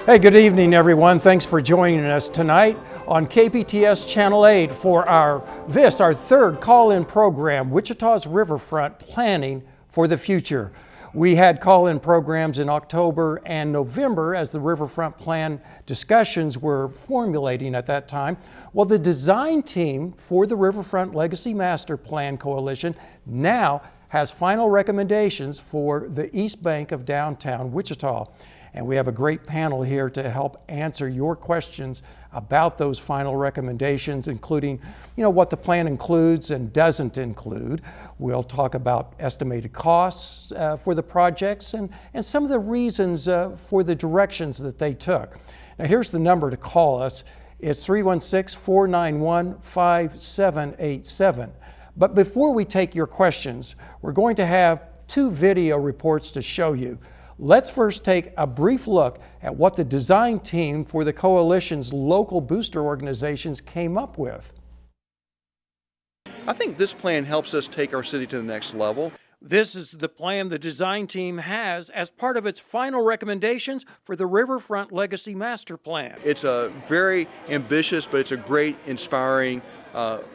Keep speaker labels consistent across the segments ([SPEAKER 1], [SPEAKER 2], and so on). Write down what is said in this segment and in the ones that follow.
[SPEAKER 1] Hey, good evening, everyone. Thanks for joining us tonight on KPTS Channel 8 for our third call-in program, Wichita's Riverfront Planning for the Future. We had call-in programs in October and November as the Riverfront Plan discussions were formulating at that time. Well, the design team for the Riverfront Legacy Master Plan Coalition now has final recommendations for the East Bank of downtown Wichita. And we have a great panel here to help answer your questions about those final recommendations, including, what the plan includes and doesn't include. We'll talk about estimated costs for the projects and some of the reasons for the directions that they took. Now, here's the number to call us. It's 316-491-5787. But before we take your questions, we're going to have two video reports to show you. Let's first take a brief look at what the design team for the coalition's local booster organizations came up with.
[SPEAKER 2] I think this plan helps us take our city to the next level.
[SPEAKER 1] This is the plan the design team has as part of its final recommendations for the Riverfront Legacy Master Plan.
[SPEAKER 2] It's a very ambitious, but it's a great, inspiring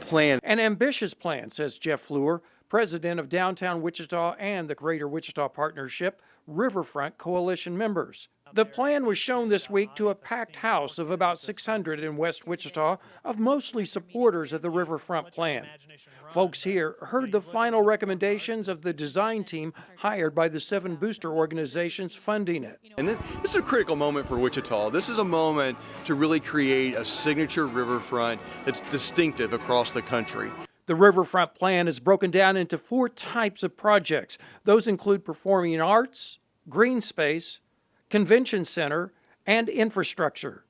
[SPEAKER 2] plan.
[SPEAKER 1] An ambitious plan, says Jeff Fleur, president of Downtown Wichita and the Greater Wichita Partnership Riverfront Coalition members. The plan was shown this week to a packed house of about 600 in West Wichita of mostly supporters of the Riverfront plan. Folks here heard the final recommendations of the design team hired by the 7 booster organizations funding it.
[SPEAKER 2] And this is a critical moment for Wichita. This is a moment to really create a signature riverfront that's distinctive across the country.
[SPEAKER 1] The Riverfront Plan is broken down into 4 types of projects. Those include performing arts, green space, convention center, and infrastructure.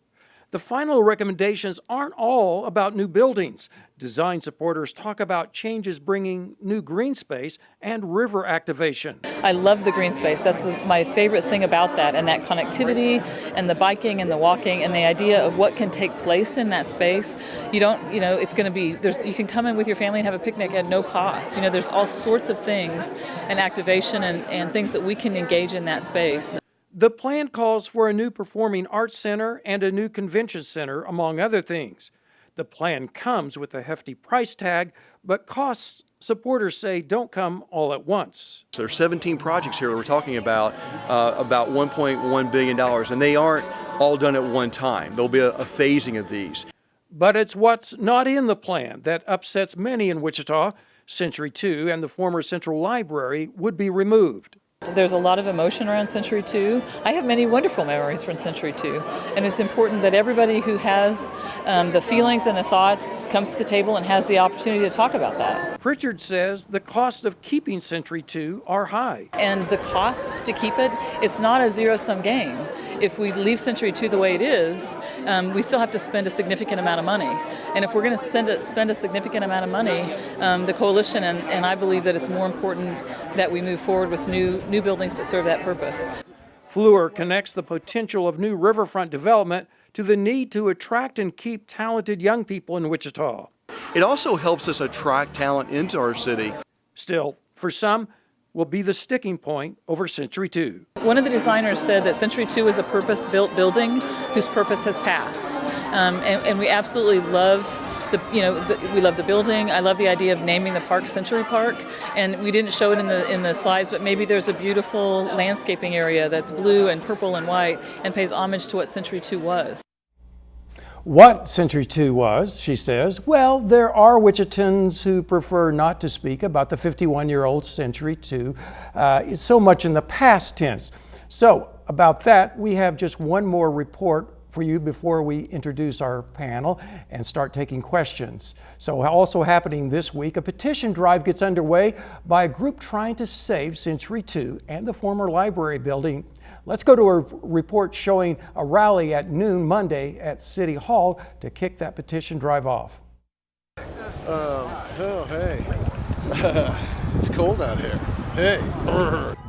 [SPEAKER 1] The final recommendations aren't all about new buildings. Design supporters talk about changes bringing new green space and river activation.
[SPEAKER 3] I love the green space. That's my favorite thing about that, and that connectivity and the biking and the walking and the idea of what can take place in that space. It's going to be, you can come in with your family and have a picnic at no cost. There's all sorts of things and activation and things that we can engage in that space.
[SPEAKER 1] The plan calls for a new performing arts center and a new convention center, among other things. The plan comes with a hefty price tag, but costs, supporters say, don't come all at once.
[SPEAKER 2] So there's 17 projects here we're talking about $1.1 billion, and they aren't all done at one time. There'll be a phasing of these.
[SPEAKER 1] But it's what's not in the plan that upsets many in Wichita. Century 2 and the former Central Library would be removed.
[SPEAKER 3] There's a lot of emotion around Century 2. I have many wonderful memories from Century 2, and it's important that everybody who has the feelings and the thoughts comes to the table and has the opportunity to talk about that.
[SPEAKER 1] Pritchard says the cost of keeping Century 2 are high.
[SPEAKER 3] And the cost to keep it, it's not a zero-sum game. If we leave Century 2 the way it is, we still have to spend a significant amount of money. And if we're going to spend a significant amount of money, the coalition and I believe that it's more important that we move forward with new buildings that serve that purpose.
[SPEAKER 1] Fleur connects the potential of new riverfront development to the need to attract and keep talented young people in Wichita.
[SPEAKER 2] It also helps us attract talent into our city.
[SPEAKER 1] Still, for some, will be the sticking point over Century 2.
[SPEAKER 3] One of the designers said that Century 2 is a purpose-built building whose purpose has passed. And we absolutely love we love the building. I love the idea of naming the park Century Park, and we didn't show it in the slides, but maybe there's a beautiful landscaping area that's blue and purple and white and pays homage to what Century 2 was.
[SPEAKER 1] What Century 2 was, she says, well, there are Wichitans who prefer not to speak about the 51-year-old Century 2. It's so much in the past tense. So about that, we have just one more report for you before we introduce our panel and start taking questions. So also happening this week, a petition drive gets underway by a group trying to save Century 2 and the former library building. Let's go to a report showing a rally at noon Monday at City Hall to kick that petition drive off.
[SPEAKER 4] Hey. It's cold out here. Hey.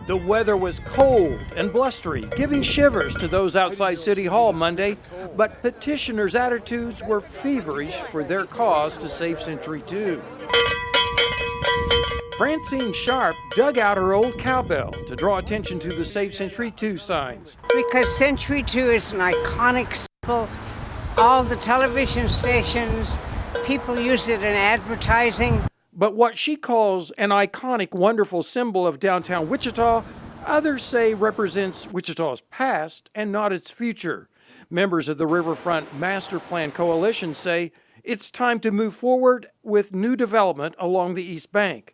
[SPEAKER 1] The weather was cold and blustery, giving shivers to those outside City Hall Monday, but petitioners' attitudes were feverish for their cause to save Century 2. Francine Sharp dug out her old cowbell to draw attention to the Save Century 2 signs.
[SPEAKER 5] Because Century 2 is an iconic symbol. All the television stations, people use it in advertising.
[SPEAKER 1] But what she calls an iconic, wonderful symbol of downtown Wichita, others say represents Wichita's past and not its future. Members of the Riverfront Master Plan Coalition say it's time to move forward with new development along the East Bank.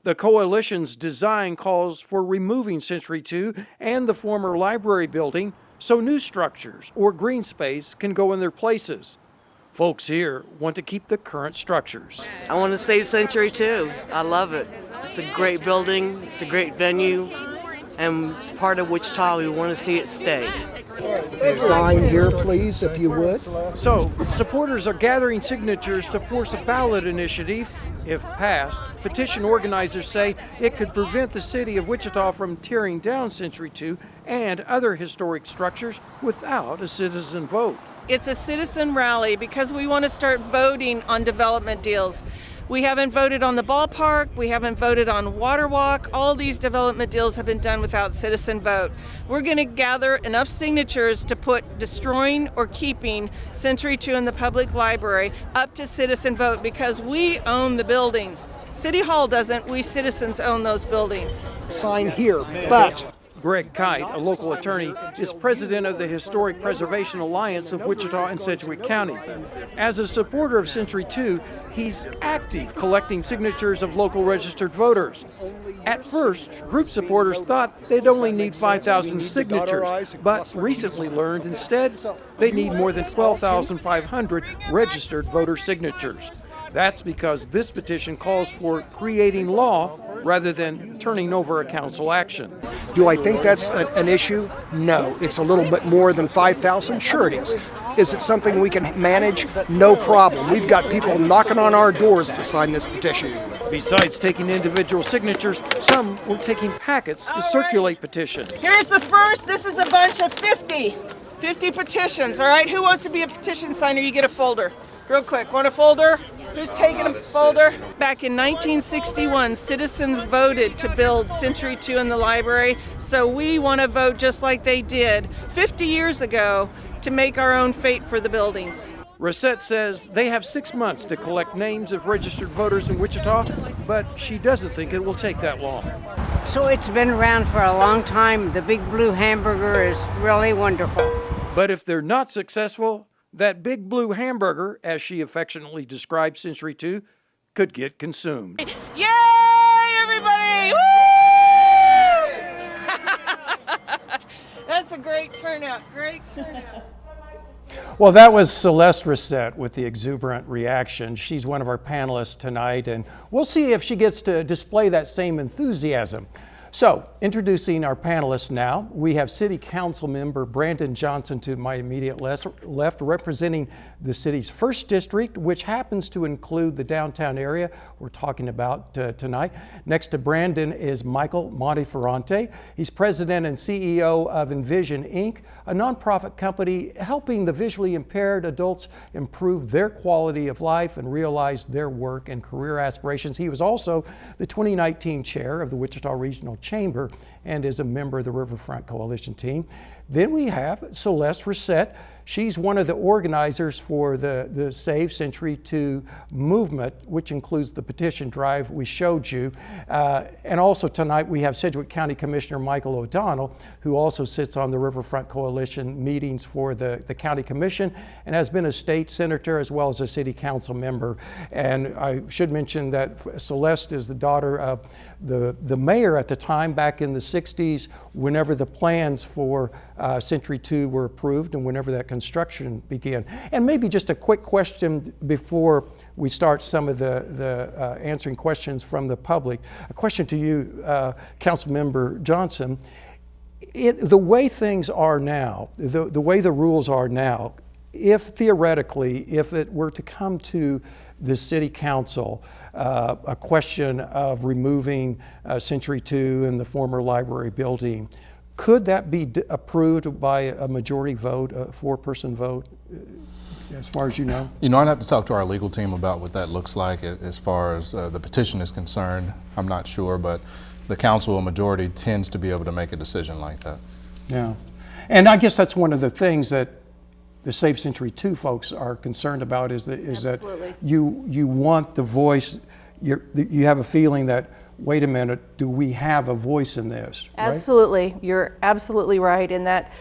[SPEAKER 1] The coalition's design calls for removing Century 2 and the former library building so new structures or green space can go in their places. Folks here want to keep the current structures.
[SPEAKER 6] I want to save Century 2. I love it. It's a great building, it's a great venue, and it's part of Wichita. We want to see it stay.
[SPEAKER 7] Sign here, please, if you would.
[SPEAKER 1] So, supporters are gathering signatures to force a ballot initiative. If passed, petition organizers say it could prevent the city of Wichita from tearing down Century 2 and other historic structures without a citizen vote.
[SPEAKER 8] It's a citizen rally because we want to start voting on development deals. We haven't voted on the ballpark, we haven't voted on Waterwalk. All these development deals have been done without citizen vote. We're going to gather enough signatures to put destroying or keeping Century 2 in the public library up to citizen vote because we own the buildings. City Hall doesn't, we citizens own those buildings.
[SPEAKER 7] Sign here, but
[SPEAKER 1] Greg Kite, a local attorney, is president of the Historic Preservation Alliance of Wichita and Sedgwick County. As a supporter of Century 2, he's active collecting signatures of local registered voters. At first, group supporters thought they'd only need 5,000 signatures, but recently learned instead they need more than 12,500 registered voter signatures. That's because this petition calls for creating law rather than turning over a council action.
[SPEAKER 7] do I think that's an issue? No. It's a little bit more than 5,000? Sure it is. Is it something we can manage? No problem. We've got people knocking on our doors to sign this petition.
[SPEAKER 1] Besides taking individual signatures, some were taking packets to circulate petitions.
[SPEAKER 8] Here's the first. This is a bunch of 50 petitions, all right? Who wants to be a petition signer? You get a folder. Real quick, want a folder? Who's taking a folder? Back in 1961, citizens voted to build Century 2 in the library, so we want to vote just like they did 50 years ago to make our own fate for the buildings.
[SPEAKER 1] Rosette says they have 6 months to collect names of registered voters in Wichita, but she doesn't think it will take that long.
[SPEAKER 5] So it's been around for a long time. The Big Blue Hamburger is really wonderful.
[SPEAKER 1] But if they're not successful, that Big Blue Hamburger, as she affectionately described Century 2, could get consumed.
[SPEAKER 8] Yay, everybody! Woo! That's a great turnout, great turnout.
[SPEAKER 1] Well, that was Celeste Rosette with the exuberant reaction. She's one of our panelists tonight, and we'll see if she gets to display that same enthusiasm. So, introducing our panelists now, we have City Council member Brandon Johnson to my immediate left, representing the city's 1st District, which happens to include the downtown area we're talking about tonight. Next to Brandon is Michael Monteferrante. He's president and CEO of Envision, Inc., a nonprofit company helping the visually impaired adults improve their quality of life and realize their work and career aspirations. He was also the 2019 chair of the Wichita Regional Chamber and is a member of the Riverfront Coalition team. Then we have Celeste Rosette. She's one of the organizers for the Save Century 2 movement, which includes the petition drive we showed you. And also tonight we have Sedgwick County Commissioner Michael O'Donnell, who also sits on the Riverfront Coalition meetings for the County Commission and has been a state senator as well as a city council member. And I should mention that Celeste is the daughter of the mayor at the time back in the 60s, whenever the plans for Century 2 were approved and whenever that construction began. And maybe just a quick question before we start some of the answering questions from the public. A question to you, Councilmember Johnson. The way things are now, the way the rules are now, if theoretically, if it were to come to the City Council, a question of removing Century 2 and the former library building, could that be approved by a majority vote, a 4-person vote? as far as you know?
[SPEAKER 9] You know, I'd have to talk to our legal team about what that looks like as far as the petition is concerned. I'm not sure, but the council, a majority, tends to be able to make a decision like that.
[SPEAKER 1] Yeah. And I guess that's one of the things that the Safe Century 2 folks are concerned about is that you want the voice, you have a feeling that, wait a minute, do we have a voice in this? Right?
[SPEAKER 10] Absolutely. You're absolutely right in that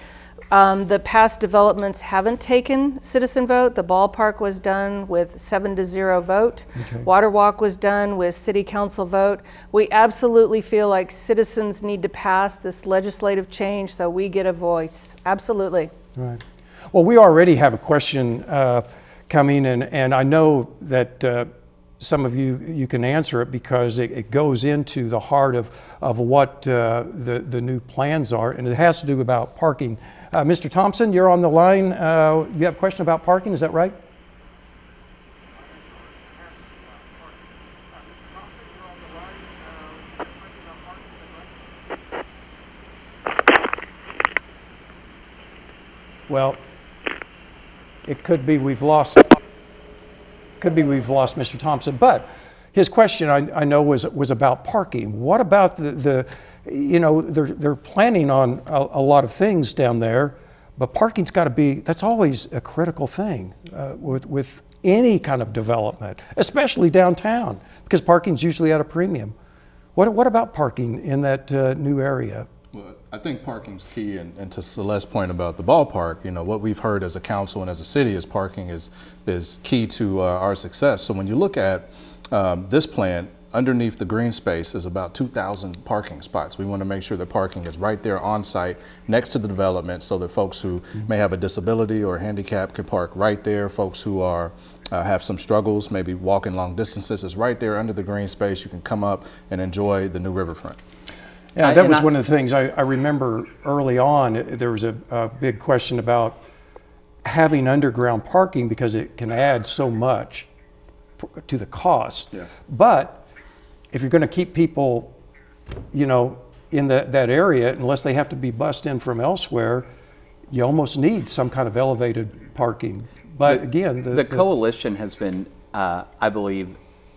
[SPEAKER 10] the past developments haven't taken citizen vote. The ballpark was done with 7-0 vote.
[SPEAKER 1] Okay.
[SPEAKER 10] Water Walk was done with city council vote. We absolutely feel like citizens need to pass this legislative change so we get a voice. Absolutely.
[SPEAKER 1] Right. Well, we already have a question coming, and I know that some of you can answer it because it goes into the heart of what the new plans are, and it has to do about parking. Mr. Thompson, you're on the line. You have a question about parking, is that right? Well, it could be we've lost Mr. Thompson, but his question I know was about parking. What about they're planning on a lot of things down there, but parking's got to be, that's always a critical thing with any kind of development, especially downtown, because parking's usually at a premium. What about parking in that new area?
[SPEAKER 9] Well, I think parking's key, and to Celeste's point about the ballpark, you know, what we've heard as a council and as a city is parking is key to our success. So when you look at this plan, underneath the green space is about 2,000 parking spots. We want to make sure that parking is right there on site next to the development so that folks who may have a disability or handicap can park right there. Folks who are have some struggles, maybe walking long distances, is right there under the green space. You can come up and enjoy the new Riverfront.
[SPEAKER 1] Yeah, that was one of the things I remember early on. There was a big question about having underground parking because it can add so much to the cost.
[SPEAKER 9] Yeah.
[SPEAKER 1] But if you're going to keep people, you know, in that area, unless they have to be bussed in from elsewhere, you almost need some kind of elevated parking. But again,
[SPEAKER 11] the coalition has been, I believe,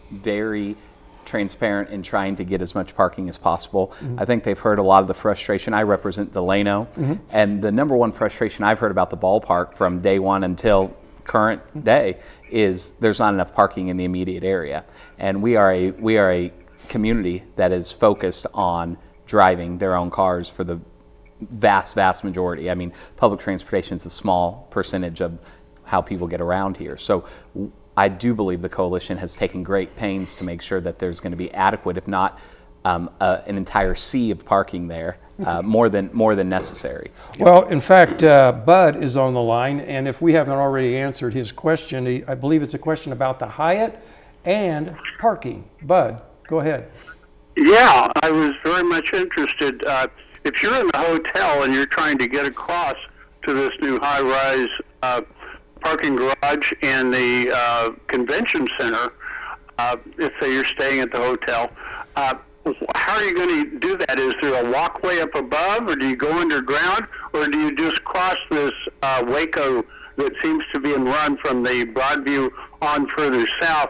[SPEAKER 11] very transparent in trying to get as much parking as possible. I think they've heard a lot of the frustration. I represent Delano, and the number one frustration I've heard about the ballpark from day one until current day is there's not enough parking in the immediate area. And we are a community that is focused on driving their own cars for the vast majority. I mean, public transportation is a small percentage of how people get around here. So I do believe the coalition has taken great pains to make sure that there's going to be adequate, if not an entire sea of parking there, more than necessary.
[SPEAKER 1] Well, in fact, Bud is on the line, and if we haven't already answered his question, I believe it's a question about the Hyatt and parking. Bud, go ahead.
[SPEAKER 12] Yeah, I was very much interested. If you're in the hotel and you're trying to get across to this new high-rise parking garage and the convention center, if say you're staying at the hotel, how are you going to do that? Is there a walkway up above, or do you go underground, or do you just cross this Waco that seems to be run from the Broadview on further south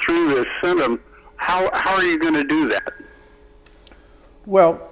[SPEAKER 12] through this Sydenham? How are you going to do that?
[SPEAKER 1] Well,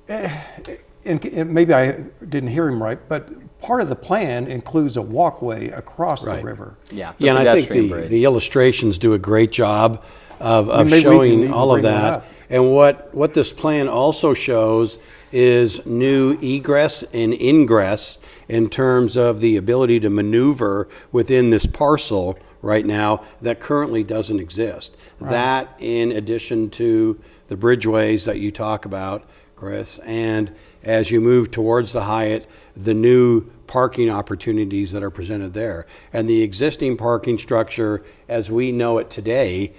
[SPEAKER 1] and maybe I didn't hear him right, but part of the plan includes a walkway across the river.
[SPEAKER 11] Yeah,
[SPEAKER 13] and I think the illustrations do a great job of showing all of that. And what this plan also shows is new egress and ingress in terms of the ability to maneuver within this parcel right now that currently doesn't exist. Right. That in addition to the bridgeways that you talk about, Chris, and as you move towards the Hyatt, the new parking opportunities that are presented there. And the existing parking structure as we know it today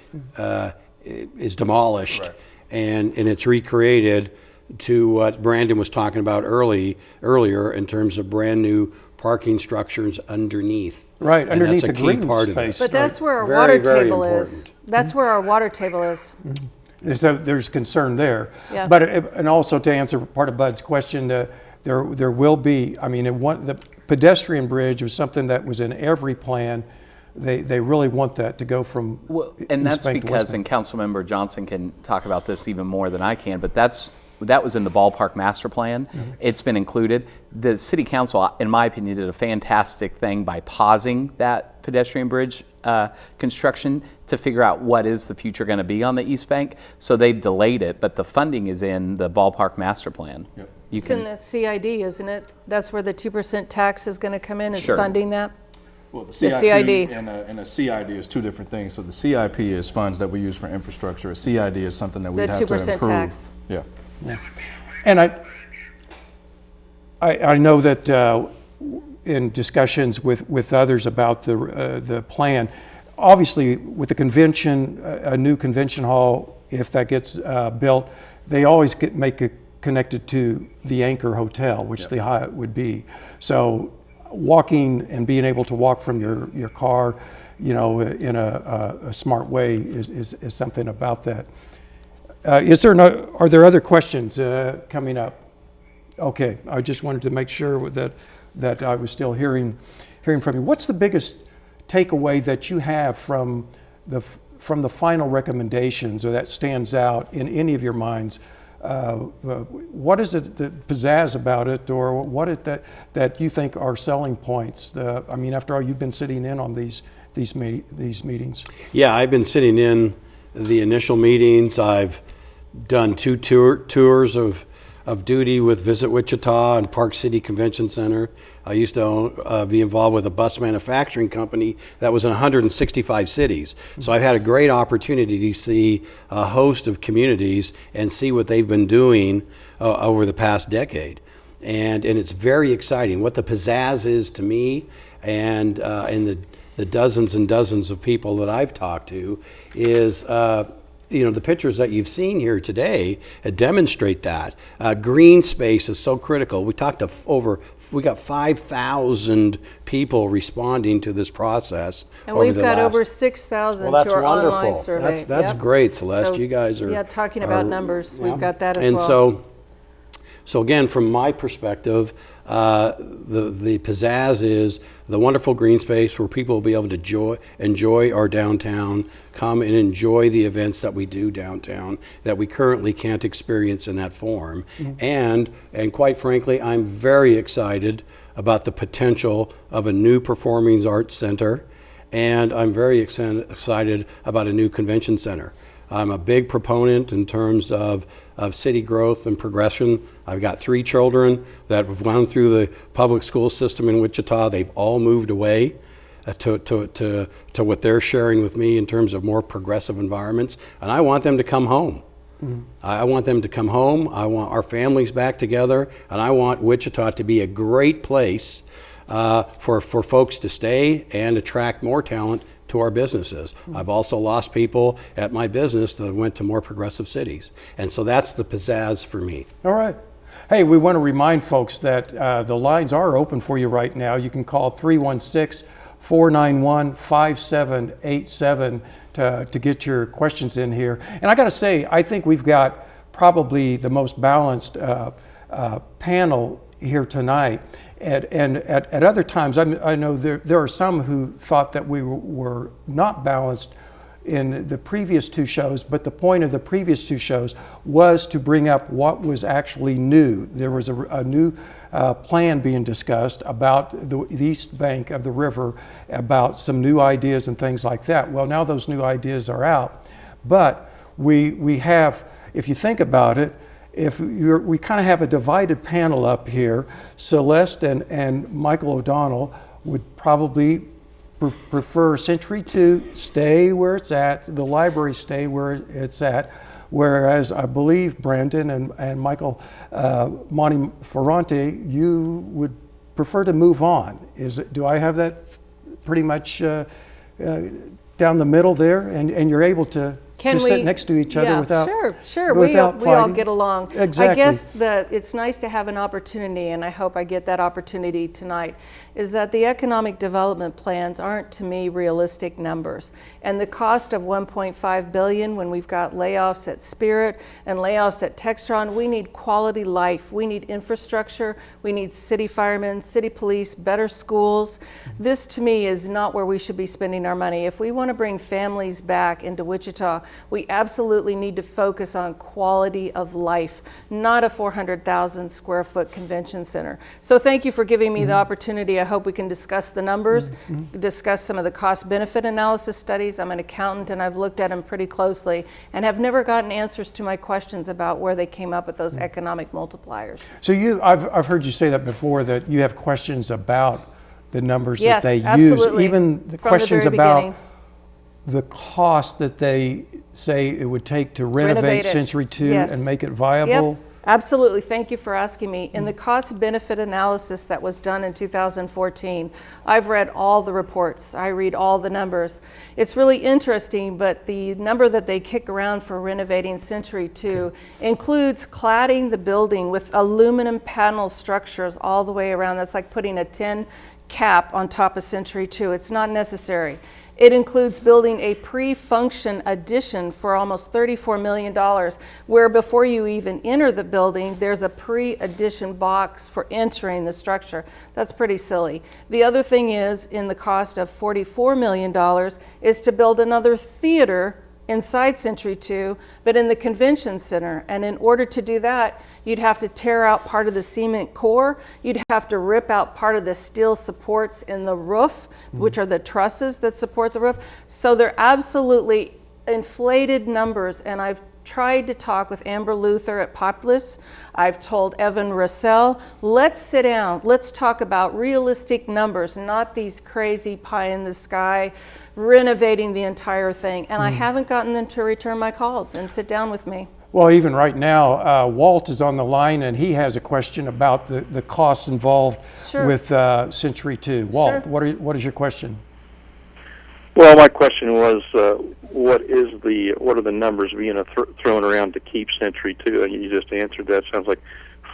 [SPEAKER 13] is demolished. Right. And it's recreated to what Brandon was talking about earlier in terms of brand new parking structures underneath.
[SPEAKER 1] Right,
[SPEAKER 13] and
[SPEAKER 1] underneath
[SPEAKER 13] that's
[SPEAKER 1] the
[SPEAKER 13] a key
[SPEAKER 1] green
[SPEAKER 13] part
[SPEAKER 1] space.
[SPEAKER 10] But that's where our
[SPEAKER 13] very,
[SPEAKER 10] water
[SPEAKER 13] very
[SPEAKER 10] table
[SPEAKER 13] important.
[SPEAKER 10] is. That's where our water table is.
[SPEAKER 1] There's concern there.
[SPEAKER 10] Yeah.
[SPEAKER 1] But and also to answer part of Bud's question, there will be. I mean, pedestrian bridge was something that was in every plan. They really want that to go from
[SPEAKER 11] and
[SPEAKER 1] East
[SPEAKER 11] that's
[SPEAKER 1] Bank to
[SPEAKER 11] because,
[SPEAKER 1] West Bank.
[SPEAKER 11] and Councilmember Johnson can talk about this even more than I can, but that was in the ballpark master plan. It's been included. The city council, in my opinion, did a fantastic thing by pausing that pedestrian bridge construction to figure out what is the future going to be on the East Bank. So they've delayed it, but the funding is in the ballpark master plan.
[SPEAKER 9] Yep.
[SPEAKER 10] It's in the CID, isn't it? That's where the 2% tax is going to come in, is funding that?
[SPEAKER 9] Well, the
[SPEAKER 10] CID
[SPEAKER 9] and a CID is two different things. So the CIP is funds that we use for infrastructure. A CID is something that we have to improve.
[SPEAKER 10] The 2% tax.
[SPEAKER 9] Yeah.
[SPEAKER 1] And I know that in discussions with others about the plan, obviously with the convention, a new convention hall, if that gets built, they always make it connected to the anchor hotel, which the Hyatt would be. So walking and being able to walk from your car, in a smart way is something about that. Are there other questions coming up? Okay, I just wanted to make sure that I was still hearing from you. What's the biggest takeaway that you have from the final recommendations, or that stands out in any of your minds? What is it that pizzazz about it, or what that you think are selling points? After all, you've been sitting in on these meetings.
[SPEAKER 13] Yeah, I've been sitting in the initial meetings. I've done 2 tours of duty with Visit Wichita and Park City Convention Center. I used to be involved with a bus manufacturing company that was in 165 cities. So I've had a great opportunity to see a host of communities and see what they've been doing over the past decade. And it's very exciting. What the pizzazz is to me and the dozens and dozens of people that I've talked to is the pictures that you've seen here today demonstrate that. Green space is so critical. We talked to we got 5,000 people responding to this process.
[SPEAKER 10] And we've got over 6,000 to our online survey.
[SPEAKER 13] That's great, Celeste. You guys are...
[SPEAKER 10] Yeah, talking about numbers, we've got that as
[SPEAKER 13] and
[SPEAKER 10] well.
[SPEAKER 13] And so again, from my perspective, the pizzazz is the wonderful green space where people will be able to enjoy our downtown, come and enjoy the events that we do downtown that we currently can't experience in that form. And quite frankly, I'm very excited about the potential of a new performing arts center, and I'm very excited about a new convention center. I'm a big proponent in terms of city growth and progression. I've got 3 children that have gone through the public school system in Wichita. They've all moved away to what they're sharing with me in terms of more progressive environments, and I want them to come home. I want them to come home. I want our families back together, and I want Wichita to be a great place for folks to stay and attract more talent to our businesses. I've also lost people at my business that went to more progressive cities. And so that's the pizzazz for me.
[SPEAKER 1] All right. Hey, we want to remind folks that the lines are open for you right now. You can call 316-491-5787 to get your questions in here. And I got to say, I think we've got probably the most balanced panel here tonight. And at other times, I know there are some who thought that we were not balanced in the previous 2 shows, but the point of the previous 2 shows was to bring up what was actually new. There was a new plan being discussed about the East Bank of the river, about some new ideas and things like that. Well, now those new ideas are out, but we have, if you think about it, we kind of have a divided panel up here. Celeste and Michael O'Donnell would probably prefer Century 2 stay where it's at, the library stay where it's at, whereas I believe Brandon and Michael Monteferrante, you would prefer to move on. Do I have that pretty much down the middle there? And you're able to to sit next to each other without
[SPEAKER 10] Sure.
[SPEAKER 1] without
[SPEAKER 10] We all
[SPEAKER 1] fighting?
[SPEAKER 10] get along.
[SPEAKER 1] Exactly.
[SPEAKER 10] I guess that it's nice to have an opportunity, and I hope I get that opportunity tonight, is that the economic development plans aren't, to me, realistic numbers. And the cost of $1.5 billion when we've got layoffs at Spirit and layoffs at Textron, we need quality life. We need infrastructure. We need city firemen, city police, better schools. This, to me, is not where we should be spending our money. If we want to bring families back into Wichita, we absolutely need to focus on quality of life, not a 400,000 square foot convention center. So thank you for giving me the opportunity. I hope we can discuss the numbers, discuss some of the cost benefit analysis studies. I'm an accountant and I've looked at them pretty closely and have never gotten answers to my questions about where they came up with those economic multipliers.
[SPEAKER 1] So I've heard you say that before, that you have questions about the numbers
[SPEAKER 10] Yes,
[SPEAKER 1] that they
[SPEAKER 10] absolutely.
[SPEAKER 1] use, even the
[SPEAKER 10] From
[SPEAKER 1] questions
[SPEAKER 10] the very
[SPEAKER 1] about
[SPEAKER 10] beginning.
[SPEAKER 1] the cost that they say it would take to renovate
[SPEAKER 10] it.
[SPEAKER 1] Century 2
[SPEAKER 10] Yes.
[SPEAKER 1] and make it viable.
[SPEAKER 10] Yep, absolutely. Thank you for asking me. In the cost benefit analysis that was done in 2014, I've read all the reports. I read all the numbers. It's really interesting, but the number that they kick around for renovating Century 2 includes cladding the building with aluminum panel structures all the way around. That's like putting a tin cap on top of Century 2. It's not necessary. It includes building a pre-function addition for almost $34 million, where before you even enter the building, there's a pre-addition box for entering the structure. That's pretty silly. The other thing is, in the cost of $44 million, is to build another theater inside Century 2, but in the convention center. And in order to do that, you'd have to tear out part of the cement core. You'd have to rip out part of the steel supports in the roof, which are the trusses that support the roof. So they're absolutely inflated numbers. And I've tried to talk with Amber Luther at Populous. I've told Evan Russell, let's sit down. Let's talk about realistic numbers, not these crazy pie in the sky renovating the entire thing. And I haven't gotten them to return my calls and sit down with me.
[SPEAKER 1] Well, even right now, Walt is on the line and he has a question about the costs involved with Century 2. Walt, what is your question?
[SPEAKER 14] Well, my question was, what are the numbers being thrown around to keep Century 2? And you just answered that. Sounds like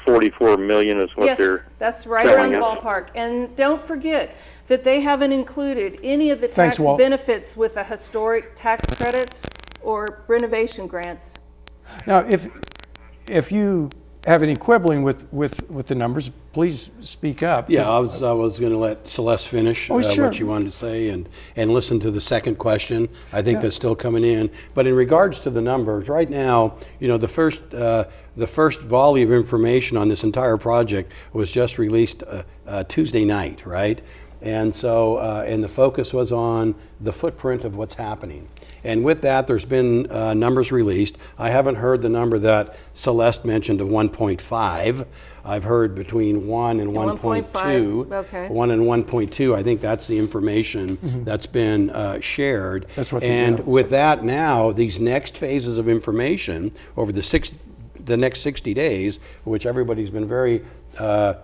[SPEAKER 14] $44 million is what they're.
[SPEAKER 10] Yes, that's right around the ballpark. And don't forget that they haven't included any of the tax benefits with the historic tax credits or renovation grants.
[SPEAKER 1] Now, if you have any quibbling with the numbers, please speak up.
[SPEAKER 13] Yeah, I was going to let Celeste finish what she wanted to say and listen to the second question. I think that's still coming in. But in regards to the numbers, right now, you know, the first volley of information on this entire project was just released Tuesday night, right? And so, and the focus was on the footprint of what's happening. And with that, there's been numbers released. I haven't heard the number that Celeste mentioned of 1.5. I've heard between 1 and 1.2.
[SPEAKER 10] Okay.
[SPEAKER 13] 1 and 1.2. I think that's the information that's been shared.
[SPEAKER 1] That's what.
[SPEAKER 13] And with that, now these next phases of information over the next 60 days, which everybody's been very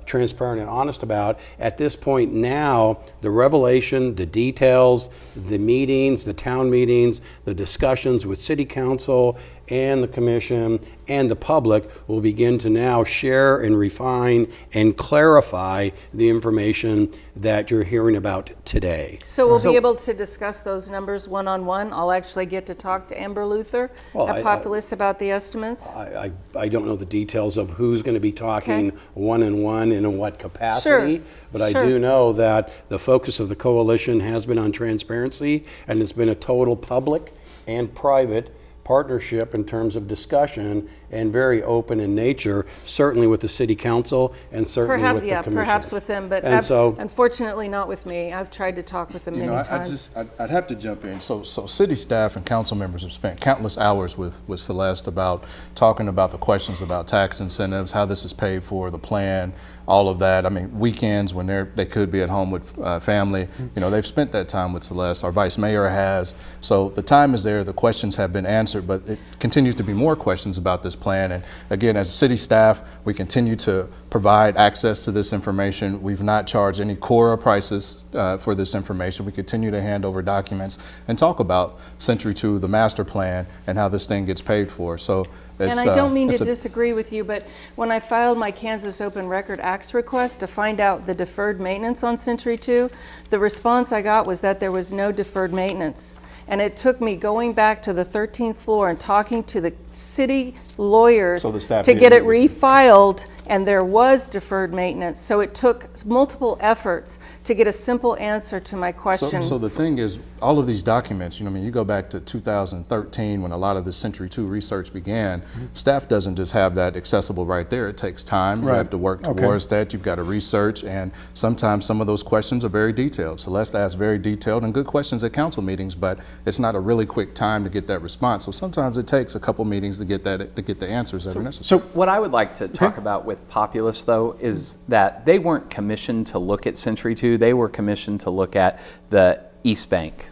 [SPEAKER 13] transparent and honest about. At this point now, the revelation, the details, the meetings, the town meetings, the discussions with city council and the commission and the public will begin to now share and refine and clarify the information that you're hearing about today.
[SPEAKER 10] So we'll be able to discuss those numbers one-on-one. I'll actually get to talk to Amber Luther at Populous about the estimates.
[SPEAKER 13] I don't know the details of who's going to be talking one-on-one and in what capacity, but I do know that the focus of the coalition has been on transparency, and it's been a total public and private partnership in terms of discussion and very open in nature, certainly with the city council and certainly with the commission.
[SPEAKER 10] Perhaps with them, but unfortunately not with me. I've tried to talk with them many times.
[SPEAKER 9] I'd have to jump in. So city staff and council members have spent countless hours with Celeste about talking about the questions about tax incentives, how this is paid for, the plan, all of that. I mean, weekends when they could be at home with family, you know, they've spent that time with Celeste. Our vice mayor has. So the time is there. The questions have been answered. answered, but it continues to be more questions about this plan. And again, as a city staff, we continue to provide access to this information. We've not charged any Cora prices for this information. We continue to hand over documents and talk about Century 2, the master plan, and how this thing gets paid for. So
[SPEAKER 10] and I don't mean to disagree with you, but when I filed my Kansas Open Record Acts request to find out the deferred maintenance on Century 2, the response I got was that there was no deferred maintenance. And it took me going back to the 13th floor and talking to the city lawyers to get it refiled, and there was deferred maintenance. So it took multiple efforts to get a simple answer to my question.
[SPEAKER 9] So the thing is, all of these documents, you know, I mean, you go back to 2013 when a lot of the Century 2 research began, staff doesn't just have that accessible right there. It takes time. You have to work towards that. You've got to research, and sometimes some of those questions are very detailed. Celeste asked very detailed and good questions at council meetings, but it's not a really quick time to get that response. So sometimes it takes a couple meetings to get that, to get the answers that are necessary.
[SPEAKER 11] So what I would like to talk about with Populous, though, is that they weren't commissioned to look at Century 2. They were commissioned to look at the East Bank,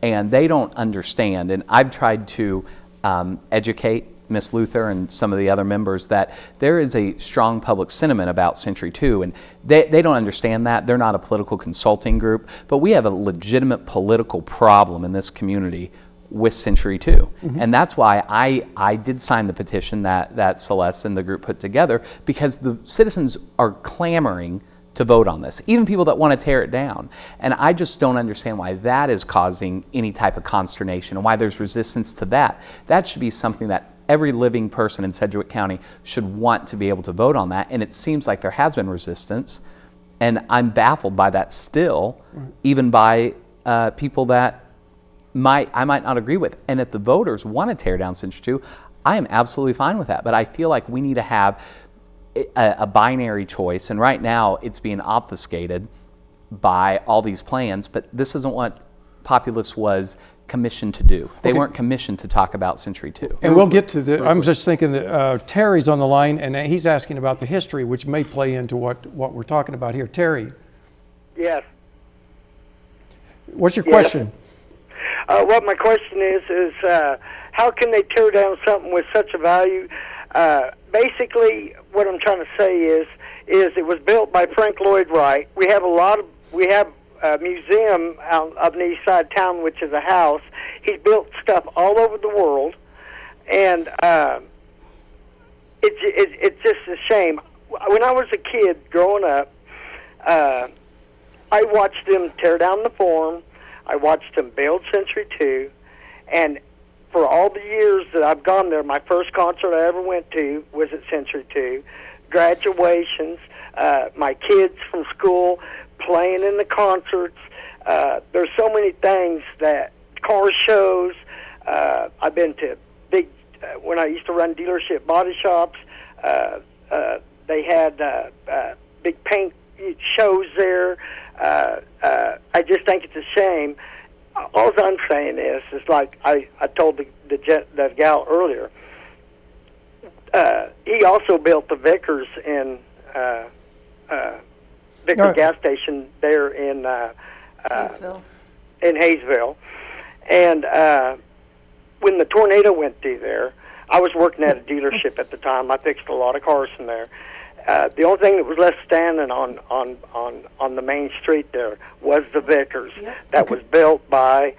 [SPEAKER 11] and they don't understand. And I've tried to educate Ms. Luther and some of the other members that there is a strong public sentiment about Century 2, and they don't understand that. They're not a political consulting group, but we have a legitimate political problem in this community with Century 2. And that's why I did sign the petition that Celeste and the group put together, because the citizens are clamoring to vote on this, even people that want to tear it down. And I just don't understand why that is causing any type of consternation and why there's resistance to that. That should be something that every living person in Sedgwick County should want to be able to vote on that. And it seems like there has been resistance, and I'm baffled by that still, even by people that I might not agree with. And if the voters want to tear down Century 2, I am absolutely fine with that. But I feel like we need to have a binary choice, and right now it's being obfuscated by all these plans, but this isn't what Populous was commissioned to do. They weren't commissioned to talk about Century 2.
[SPEAKER 1] And we'll get to the, I'm just thinking that Terry's on the line, and he's asking about the history, which may play into what we're talking about here. Terry.
[SPEAKER 15] Yes.
[SPEAKER 1] What's your question?
[SPEAKER 15] What my question is how can they tear down something with such a value? Basically, what I'm trying to say is it was built by Frank Lloyd Wright. We have a museum out on the east side of town, which is a house. He's built stuff all over the world, and it's just a shame. When I was a kid growing up, I watched them tear down the Forum. I watched them build Century 2, and for all the years that I've gone there, my first concert I ever went to was at Century 2. Graduations, my kids from school playing in the concerts. There's so many things that car shows. I've been to big, when I used to run dealership body shops, they had big paint shows there. I just think it's a shame. All I'm saying is like I told the gal earlier. He also built the Vickers in Vickers gas station there in
[SPEAKER 10] Hayesville.
[SPEAKER 15] And when the tornado went through there, I was working at a dealership at the time. I fixed a lot of cars in there. The only thing that was left standing on the main street there was the Vickers. That was built by,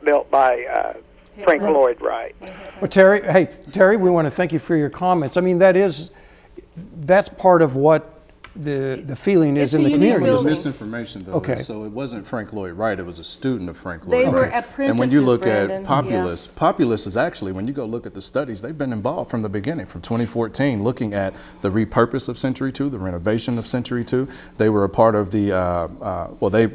[SPEAKER 15] built by Frank Lloyd Wright.
[SPEAKER 1] Well, Terry, we want to thank you for your comments. I mean, that's part of what the feeling is in the community.
[SPEAKER 9] There's misinformation, though. Okay. So it wasn't Frank Lloyd Wright. It was a student of Frank Lloyd
[SPEAKER 10] Wright.
[SPEAKER 9] They
[SPEAKER 10] were apprentices,
[SPEAKER 9] and when you look
[SPEAKER 10] Brandon,
[SPEAKER 9] at Populous, Populous is actually, when you go look at the studies, they've been involved from the beginning, from 2014, looking at the repurpose of Century 2, the renovation of Century 2. They were a part of the,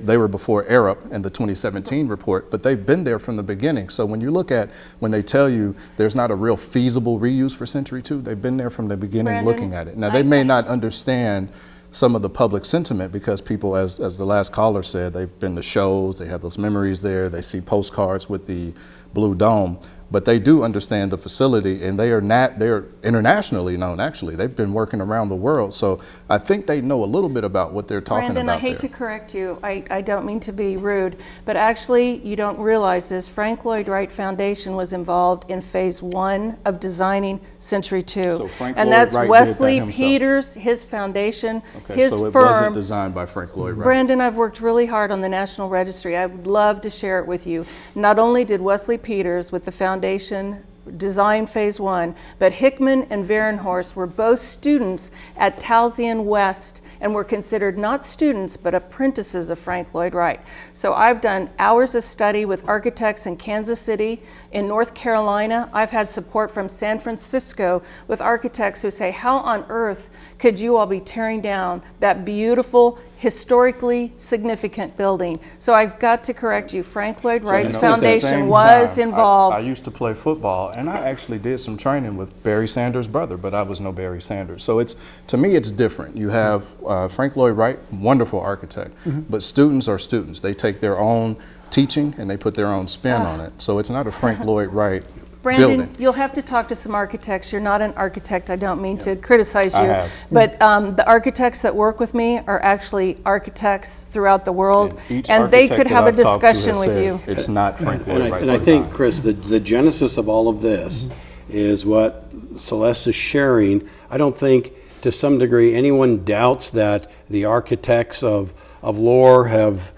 [SPEAKER 9] they were before Arup in the 2017 report, but they've been there from the beginning. So when you look at, when they tell you there's not a real feasible reuse for Century 2, they've been there from the beginning, Brandon, looking at it. Now, they may not understand some of the public sentiment because people, as the last caller said, they've been to shows, they have those memories there, they see postcards with the blue dome. but they do understand the facility, and they're internationally known. Actually, they've been working around the world, so I think they know a little bit about what they're talking
[SPEAKER 10] Brandon,
[SPEAKER 9] about.
[SPEAKER 10] I hate
[SPEAKER 9] there.
[SPEAKER 10] to correct you. I don't mean to be rude, but actually, you don't realize this. Frank Lloyd Wright Foundation was involved in phase 1 of designing Century 2.
[SPEAKER 9] So Frank
[SPEAKER 10] and
[SPEAKER 9] Lloyd
[SPEAKER 10] that's
[SPEAKER 9] Wright
[SPEAKER 10] Wesley
[SPEAKER 9] did that himself.
[SPEAKER 10] Peters, his foundation,
[SPEAKER 9] Okay,
[SPEAKER 10] his
[SPEAKER 9] so it
[SPEAKER 10] firm.
[SPEAKER 9] wasn't designed by Frank Lloyd Wright.
[SPEAKER 10] Brandon, I've worked really hard on the National Registry. I would love to share it with you. Not only did Wesley Peters with the foundation design phase 1, but Hickman and Varenhorst were both students at Towson West and were considered not students but apprentices of Frank Lloyd Wright. So I've done hours of study with architects in Kansas City, in North Carolina. I've had support from San Francisco with architects who say, how on earth could you all be tearing down that beautiful, historically significant building? So I've got to correct you. Frank Lloyd Wright's foundation was involved.
[SPEAKER 9] I used to play football, and I actually did some training with Barry Sanders' brother, but I was no Barry Sanders. So to me, it's different. You have Frank Lloyd Wright, wonderful architect, but students are students. They take their own teaching and they put their own spin on it. So it's not a Frank Lloyd Wright
[SPEAKER 10] Brandon,
[SPEAKER 9] building.
[SPEAKER 10] you'll have to talk to some architects. You're not an architect. I don't mean to criticize you.
[SPEAKER 9] I have.
[SPEAKER 10] But the architects that work with me are actually architects throughout the world.
[SPEAKER 9] Each
[SPEAKER 10] And they
[SPEAKER 9] architect
[SPEAKER 10] could
[SPEAKER 9] that
[SPEAKER 10] have a
[SPEAKER 9] I've talked to has
[SPEAKER 10] discussion with
[SPEAKER 9] said
[SPEAKER 10] you.
[SPEAKER 9] It's not Frank Lloyd Wright.
[SPEAKER 13] And I think, Chris, the genesis of all of this is what Celeste is sharing. I don't think, to some degree, anyone doubts that the architects of lore have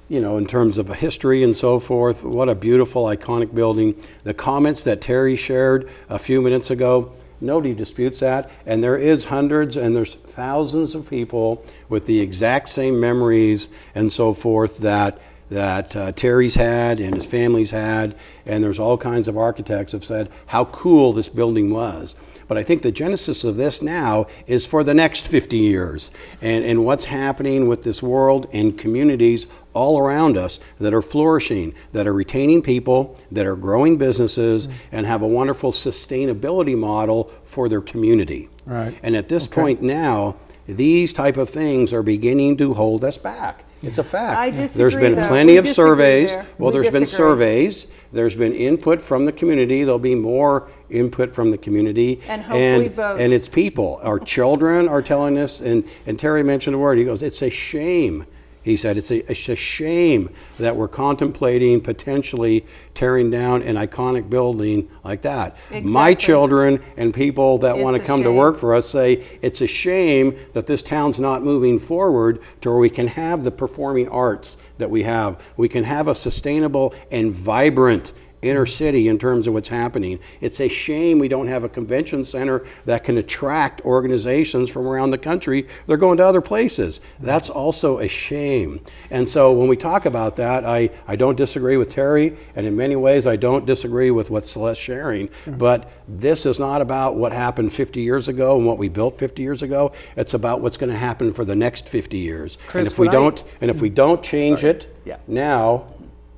[SPEAKER 13] in terms of a history and so forth. What a beautiful, iconic building. The comments that Terry shared a few minutes ago, nobody disputes that. And there is hundreds and there's thousands of people with the exact same memories and so forth that Terry's had and his family's had. And there's all kinds of architects have said how cool this building was. But I think the genesis of this now is for the next 50 years and what's happening with this world and communities all around us that are flourishing, that are retaining people, that are growing businesses, and have a wonderful sustainability model for their community.
[SPEAKER 1] Right.
[SPEAKER 13] And at this point now, these type of things are beginning to hold us back. It's a fact.
[SPEAKER 10] I disagree,
[SPEAKER 13] There's been
[SPEAKER 10] though.
[SPEAKER 13] plenty
[SPEAKER 10] We
[SPEAKER 13] of
[SPEAKER 10] disagree
[SPEAKER 13] surveys.
[SPEAKER 10] there.
[SPEAKER 13] Well,
[SPEAKER 10] We
[SPEAKER 13] there's been
[SPEAKER 10] disagree.
[SPEAKER 13] surveys. There's been input from the community. There'll be more input from the community.
[SPEAKER 10] And hopefully votes.
[SPEAKER 13] And it's people. Our children are telling us, and Terry mentioned a word. He goes, it's a shame. He said, it's a shame that we're contemplating potentially tearing down an iconic building like that.
[SPEAKER 10] Exactly.
[SPEAKER 13] My children and people that want to
[SPEAKER 10] It's a
[SPEAKER 13] come to
[SPEAKER 10] shame.
[SPEAKER 13] work for us say it's a shame that this town's not moving forward to where we can have the performing arts that we have. We can have a sustainable and vibrant inner city in terms of what's happening. It's a shame we don't have a convention center that can attract organizations from around the country. They're going to other places. That's also a shame. And so when we talk about that, I don't disagree with Terry, and in many ways I don't disagree with what Celeste's sharing, but this is not about what happened 50 years ago and what we built 50 years ago. It's about what's going to happen for the next 50 years.
[SPEAKER 1] Chris,
[SPEAKER 13] and if we don't change it now,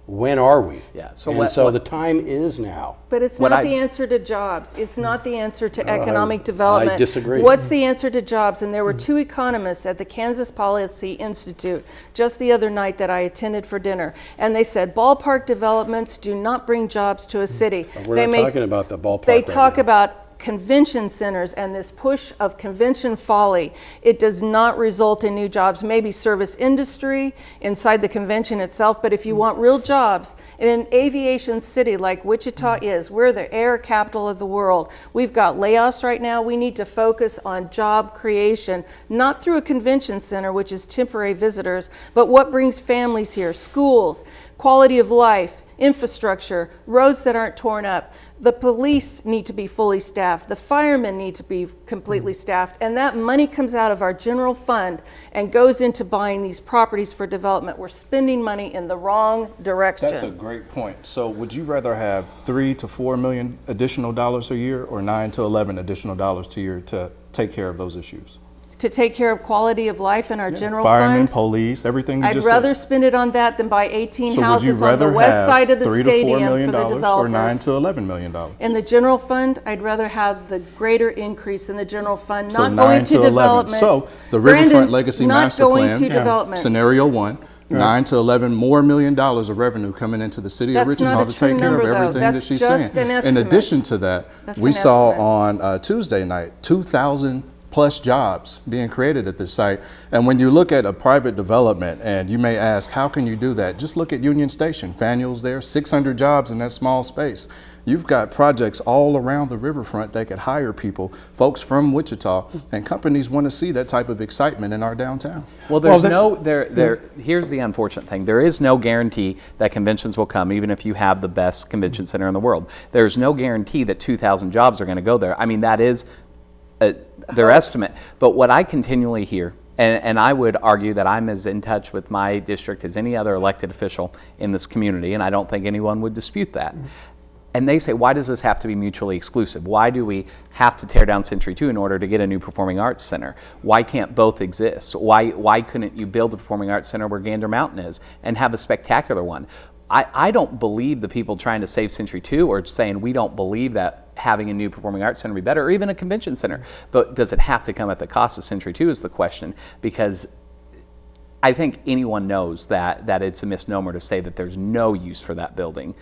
[SPEAKER 13] when are we?
[SPEAKER 11] Yeah.
[SPEAKER 13] So the time is now.
[SPEAKER 10] But it's not the answer to jobs. It's not the answer to economic development.
[SPEAKER 13] I disagree.
[SPEAKER 10] What's the answer to jobs? And there were two economists at the Kansas Policy Institute just the other night that I attended for dinner. And they said ballpark developments do not bring jobs to a city.
[SPEAKER 13] We're not talking about the ballpark.
[SPEAKER 10] They
[SPEAKER 13] right
[SPEAKER 10] talk
[SPEAKER 13] now.
[SPEAKER 10] about convention centers and this push of convention folly. It does not result in new jobs, maybe service industry inside the convention itself, but if you want real jobs in an aviation city like Wichita is, we're the air capital of the world. We've got layoffs right now. We need to focus on job creation, not through a convention center, which is temporary visitors, but what brings families here, schools, quality of life, infrastructure, roads that aren't torn up. The police need to be fully staffed. The firemen need to be completely staffed. And that money comes out of our general fund and goes into buying these properties for development. We're spending money in the wrong direction.
[SPEAKER 9] That's a great point. So would you rather have $3 to $4 million additional dollars a year or $9 to $11 additional dollars a year to take care of those issues?
[SPEAKER 10] To take care of quality of life in our general
[SPEAKER 9] Firemen,
[SPEAKER 10] fund.
[SPEAKER 9] police, everything you
[SPEAKER 10] I'd
[SPEAKER 9] just
[SPEAKER 10] rather
[SPEAKER 9] said.
[SPEAKER 10] spend it on that than buy 18
[SPEAKER 9] So would you
[SPEAKER 10] houses on the
[SPEAKER 9] rather
[SPEAKER 10] west
[SPEAKER 9] have
[SPEAKER 10] side of the
[SPEAKER 9] $3 to $4
[SPEAKER 10] stadium
[SPEAKER 9] million
[SPEAKER 10] for the
[SPEAKER 9] or
[SPEAKER 10] developers.
[SPEAKER 9] $9 to $11 million?
[SPEAKER 10] In the general fund, I'd rather have the greater increase in the general fund,
[SPEAKER 9] So
[SPEAKER 10] not going
[SPEAKER 9] 9
[SPEAKER 10] to
[SPEAKER 9] 11.
[SPEAKER 10] development.
[SPEAKER 9] So the
[SPEAKER 10] Brandon,
[SPEAKER 9] Riverfront Legacy
[SPEAKER 10] not
[SPEAKER 9] Master
[SPEAKER 10] going
[SPEAKER 9] Plan,
[SPEAKER 10] to development.
[SPEAKER 9] scenario one, 9 to 11 more $1 million of revenue coming into the city of
[SPEAKER 10] That's
[SPEAKER 9] Wichita
[SPEAKER 10] not a
[SPEAKER 9] to take
[SPEAKER 10] true
[SPEAKER 9] care of
[SPEAKER 10] number, though.
[SPEAKER 9] everything that
[SPEAKER 10] That's
[SPEAKER 9] she's
[SPEAKER 10] just
[SPEAKER 9] saying.
[SPEAKER 10] an
[SPEAKER 9] In
[SPEAKER 10] estimate.
[SPEAKER 9] addition to that,
[SPEAKER 10] That's
[SPEAKER 9] we
[SPEAKER 10] an
[SPEAKER 9] saw
[SPEAKER 10] estimate.
[SPEAKER 9] on Tuesday night 2,000 plus jobs being created at this site. And when you look at a private development, and you may ask, how can you do that? Just look at Union Station. Faneuil's there, 600 jobs in that small space. You've got projects all around the riverfront that could hire people, folks from Wichita, and companies want to see that type of excitement in our downtown.
[SPEAKER 11] Well, here's the unfortunate thing. There is no guarantee that conventions will come, even if you have the best convention center in the world. There's no guarantee that 2,000 jobs are going to go there. I mean, that is their estimate. But what I continually hear, and I would argue that I'm as in touch with my district as any other elected official in this community, and I don't think anyone would dispute that. And they say, why does this have to be mutually exclusive? Why do we have to tear down Century 2 in order to get a new performing arts center? Why can't both exist? Why couldn't you build a performing arts center where Gander Mountain is and have a spectacular one? I don't believe the people trying to save Century 2 are saying we don't believe that having a new performing arts center would be better, or even a convention center. But does it have to come at the cost of Century 2 is the question, because I think anyone knows that it's a misnomer to say that there's no use for that building.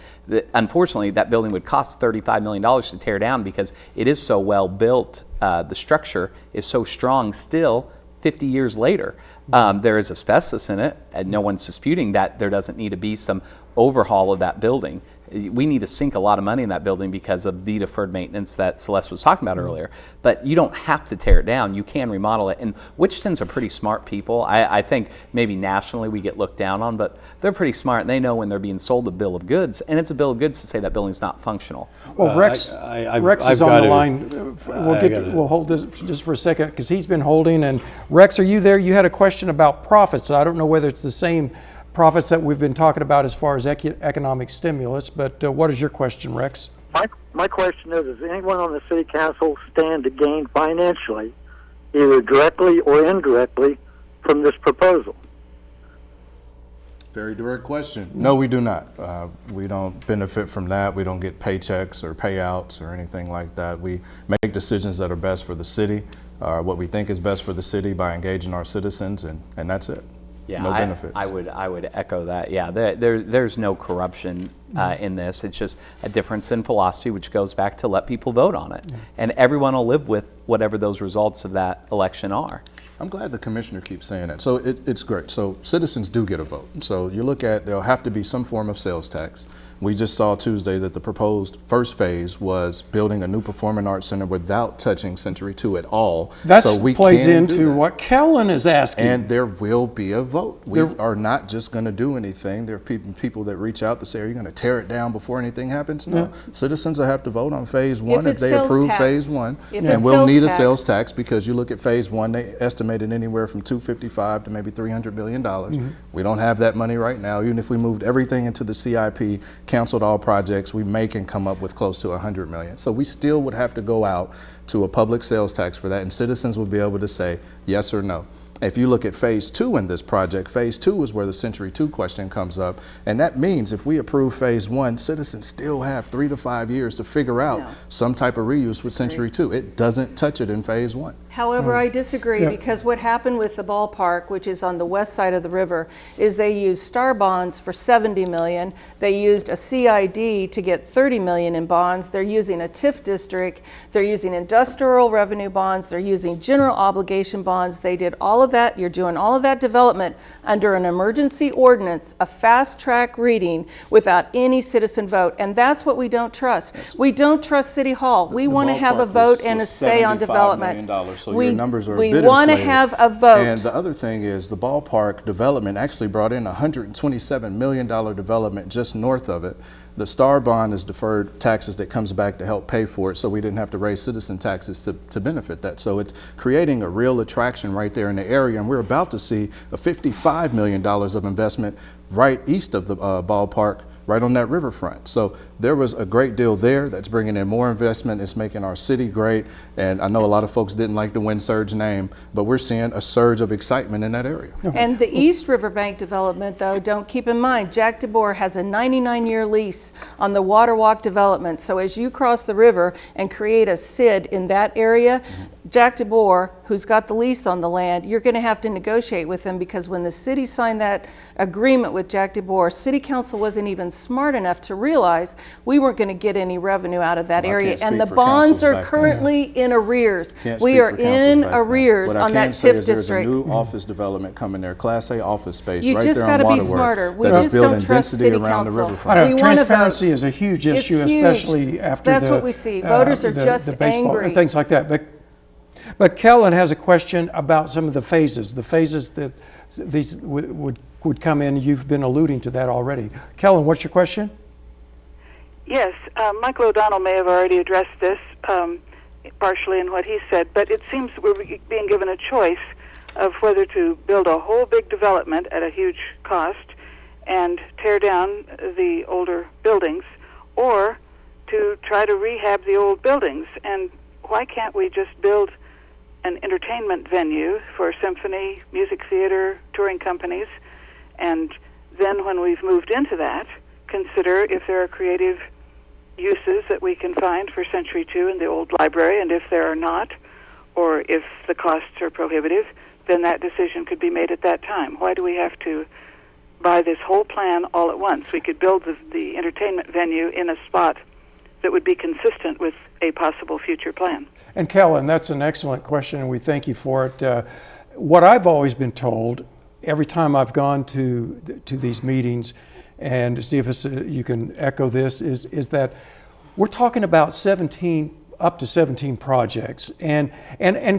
[SPEAKER 11] Unfortunately, that building would cost $35 million to tear down because it is so well built. The structure is so strong still 50 years later. There is asbestos in it, and no one's disputing that there doesn't need to be some overhaul of that building. We need to sink a lot of money in that building because of the deferred maintenance that Celeste was talking about earlier. But you don't have to tear it down. You can remodel it. And Wichitans are pretty smart people. I think maybe nationally we get looked down on, but they're pretty smart, and they know when they're being sold a bill of goods. And it's a bill of goods to say that building's not functional.
[SPEAKER 1] Well, Rex is on the line. We'll hold this just for a second because he's been holding. And Rex, are you there? You had a question about profits. I don't know whether it's the same profits that we've been talking about as far as economic stimulus, but what is your question, Rex?
[SPEAKER 16] My question is, does anyone on the city council stand to gain financially, either directly or indirectly, from this proposal?
[SPEAKER 9] Very direct question. No, we do not. We don't benefit from that. We don't get paychecks or payouts or anything like that. We make decisions that are best for the city, what we think is best for the city by engaging our citizens, and that's it.
[SPEAKER 11] Yeah,
[SPEAKER 9] no benefits.
[SPEAKER 11] I would echo that. Yeah, there's no corruption in this. It's just a difference in philosophy, which goes back to let people vote on it, and everyone will live with whatever those results of that election are.
[SPEAKER 9] I'm glad the commissioner keeps saying that. So it's great. So citizens do get a vote. So you look at, there'll have to be some form of sales tax. We just saw Tuesday that the proposed first phase was building a new performing arts center without touching Century 2 at all.
[SPEAKER 1] That plays into what Kellen is asking.
[SPEAKER 9] And there will be a vote. We are not just going to do anything. There are people that reach out to say, are you going to tear it down before anything happens? No. Citizens will have to vote on phase one if they approve phase one. And we'll need a sales tax because you look at phase one, they estimated anywhere from $255 to maybe $300 million. We don't have that money right now. Even if we moved everything into the CIP, canceled all projects, we may can come up with close to $100 million. So we still would have to go out to a public sales tax for that, and citizens would be able to say yes or no. If you look at phase two in this project, phase two is where the Century 2 question comes up. And that means if we approve phase one, citizens still have 3 to 5 years to figure out some type of reuse with Century 2. It doesn't touch it in phase one.
[SPEAKER 10] However, I disagree because what happened with the ballpark, which is on the west side of the river, is they used STAR bonds for $70 million. They used a CID to get $30 million in bonds. They're using a TIF district. They're using industrial revenue bonds. They're using general obligation bonds. They did all of that. You're doing all of that development under an emergency ordinance, a fast track reading without any citizen vote. And that's what we don't trust. We don't trust City Hall. We want to have a vote and a say on development.
[SPEAKER 9] So your numbers are a bit inflated.
[SPEAKER 10] We want to have a vote.
[SPEAKER 9] And the other thing is the ballpark development actually brought in a $127 million development just north of it. The STAR bond is deferred taxes that comes back to help pay for it, so we didn't have to raise citizen taxes to benefit that. So it's creating a real attraction right there in the area, and we're about to see a $55 million of investment right east of the ballpark right on that riverfront. So there was a great deal there that's bringing in more investment. It's making our city great. And I know a lot of folks didn't like the Wind Surge name, but we're seeing a surge of excitement in that area.
[SPEAKER 10] And the East Riverbank development, though, don't keep in mind, Jack DeBoer has a 99-year lease on the Water Walk development. So as you cross the river and create a SID in that area, Jack DeBoer, who's got the lease on the land, you're going to have to negotiate with him, because when the city signed that agreement with Jack DeBoer, City Council wasn't even smart enough to realize we weren't going to get any revenue out of that area. And the bonds are currently in arrears. We are in arrears on that TIF district.
[SPEAKER 9] There's a new office development coming there, Class A office space
[SPEAKER 10] You
[SPEAKER 9] right
[SPEAKER 10] just
[SPEAKER 9] there
[SPEAKER 10] got
[SPEAKER 9] on
[SPEAKER 10] to be
[SPEAKER 9] Waterworks
[SPEAKER 10] smarter. We
[SPEAKER 9] that
[SPEAKER 10] just
[SPEAKER 9] is
[SPEAKER 10] don't
[SPEAKER 9] building
[SPEAKER 10] trust
[SPEAKER 9] density
[SPEAKER 10] City
[SPEAKER 9] around the
[SPEAKER 10] Council.
[SPEAKER 9] riverfront.
[SPEAKER 1] I know, transparency is a huge issue, especially after
[SPEAKER 10] That's what we see. Voters are just
[SPEAKER 1] the baseball
[SPEAKER 10] angry.
[SPEAKER 1] and things like that. But Kellen has a question about some of the phases that these would come in. You've been alluding to that already. Kellen, what's your question?
[SPEAKER 17] Yes, Michael O'Donnell may have already addressed this partially in what he said, but it seems we're being given a choice of whether to build a whole big development at a huge cost and tear down the older buildings, or to try to rehab the old buildings. And why can't we just build an entertainment venue for symphony, music theater, touring companies, and then when we've moved into that, consider if there are creative uses that we can find for Century 2 in the old library, and if there are not, or if the costs are prohibitive, then that decision could be made at that time. Why do we have to buy this whole plan all at once? We could build the entertainment venue in a spot that would be consistent with a possible future plan.
[SPEAKER 1] And Kellen, that's an excellent question, and we thank you for it. What I've always been told, every time I've gone to these meetings, and to see if you can echo this, is that we're talking about up to 17 projects. And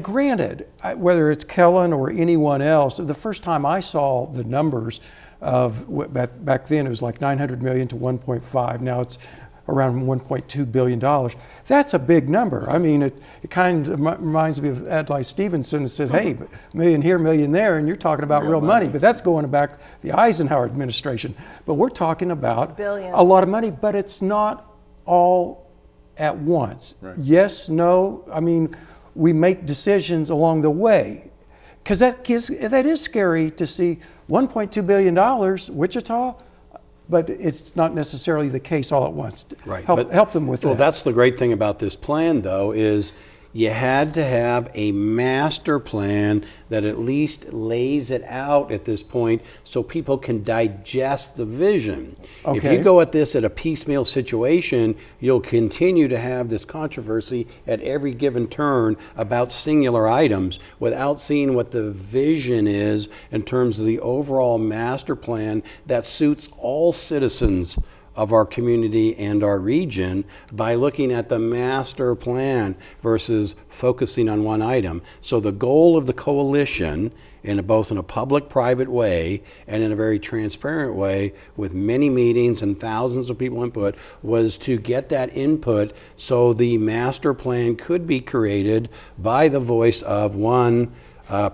[SPEAKER 1] granted, whether it's Kellen or anyone else, the first time I saw the numbers of, back then it was like 900 million to 1.5, now it's around $1.2 billion. That's a big number. I mean, it kind of reminds me of Adlai Stevenson, that says, hey, million here, million there, and you're talking about real money. But that's going back the Eisenhower administration. But we're talking about
[SPEAKER 10] billions.
[SPEAKER 1] A lot of money, but it's not all at once.
[SPEAKER 9] Right.
[SPEAKER 1] Yes, no, I mean, we make decisions along the way. Because that is scary to see $1.2 billion, Wichita, but it's not necessarily the case all at once.
[SPEAKER 13] Right.
[SPEAKER 1] Help them with that.
[SPEAKER 13] Well, that's the great thing about this plan, though, is you had to have a master plan that at least lays it out at this point so people can digest the vision.
[SPEAKER 1] Okay.
[SPEAKER 13] If you go at this at a piecemeal situation, you'll continue to have this controversy at every given turn about singular items without seeing what the vision is in terms of the overall master plan that suits all citizens of our community and our region by looking at the master plan versus focusing on one item. So the goal of the coalition, both in a public-private way and in a very transparent way with many meetings and thousands of people input, was to get that input so the master plan could be created by the voice of one,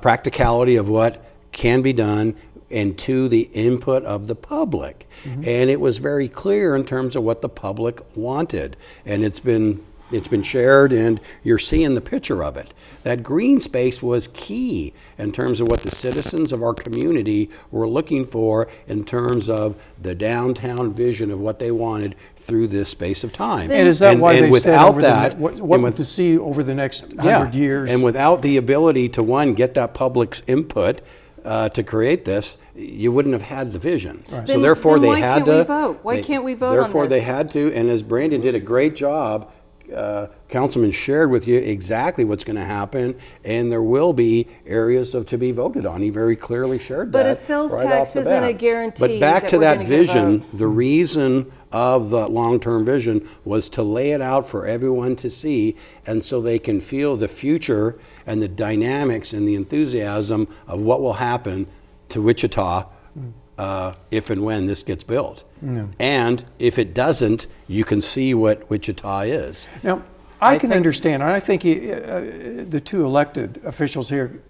[SPEAKER 13] practicality of what can be done, and two, the input of the public. Mm-hmm. And it was very clear in terms of what the public wanted. And it's been shared, and you're seeing the picture of it. That green space was key in terms of what the citizens of our community were looking for in terms of the downtown vision of what they wanted through this space of time.
[SPEAKER 1] And is that why they said over what to see over the next 100 years?
[SPEAKER 13] And without the ability to, one, get that public's input, to create this, you wouldn't have had the vision.
[SPEAKER 10] Right.
[SPEAKER 13] So therefore they had to
[SPEAKER 10] vote? Why can't we vote on this?
[SPEAKER 13] Therefore they had to, and as Brandon did a great job, Councilman shared with you exactly what's going to happen, and there will be areas to be voted on. He very clearly shared that.
[SPEAKER 10] But a sales
[SPEAKER 13] right
[SPEAKER 10] tax isn't a guarantee.
[SPEAKER 13] But back to that vision,
[SPEAKER 10] vote.
[SPEAKER 13] the reason of the long-term vision was to lay it out for everyone to see, and so they can feel the future and the dynamics and the enthusiasm of what will happen to Wichita if and when this gets built. No. And if it doesn't, you can see what Wichita is.
[SPEAKER 1] Now, I can understand, and I think the two elected officials here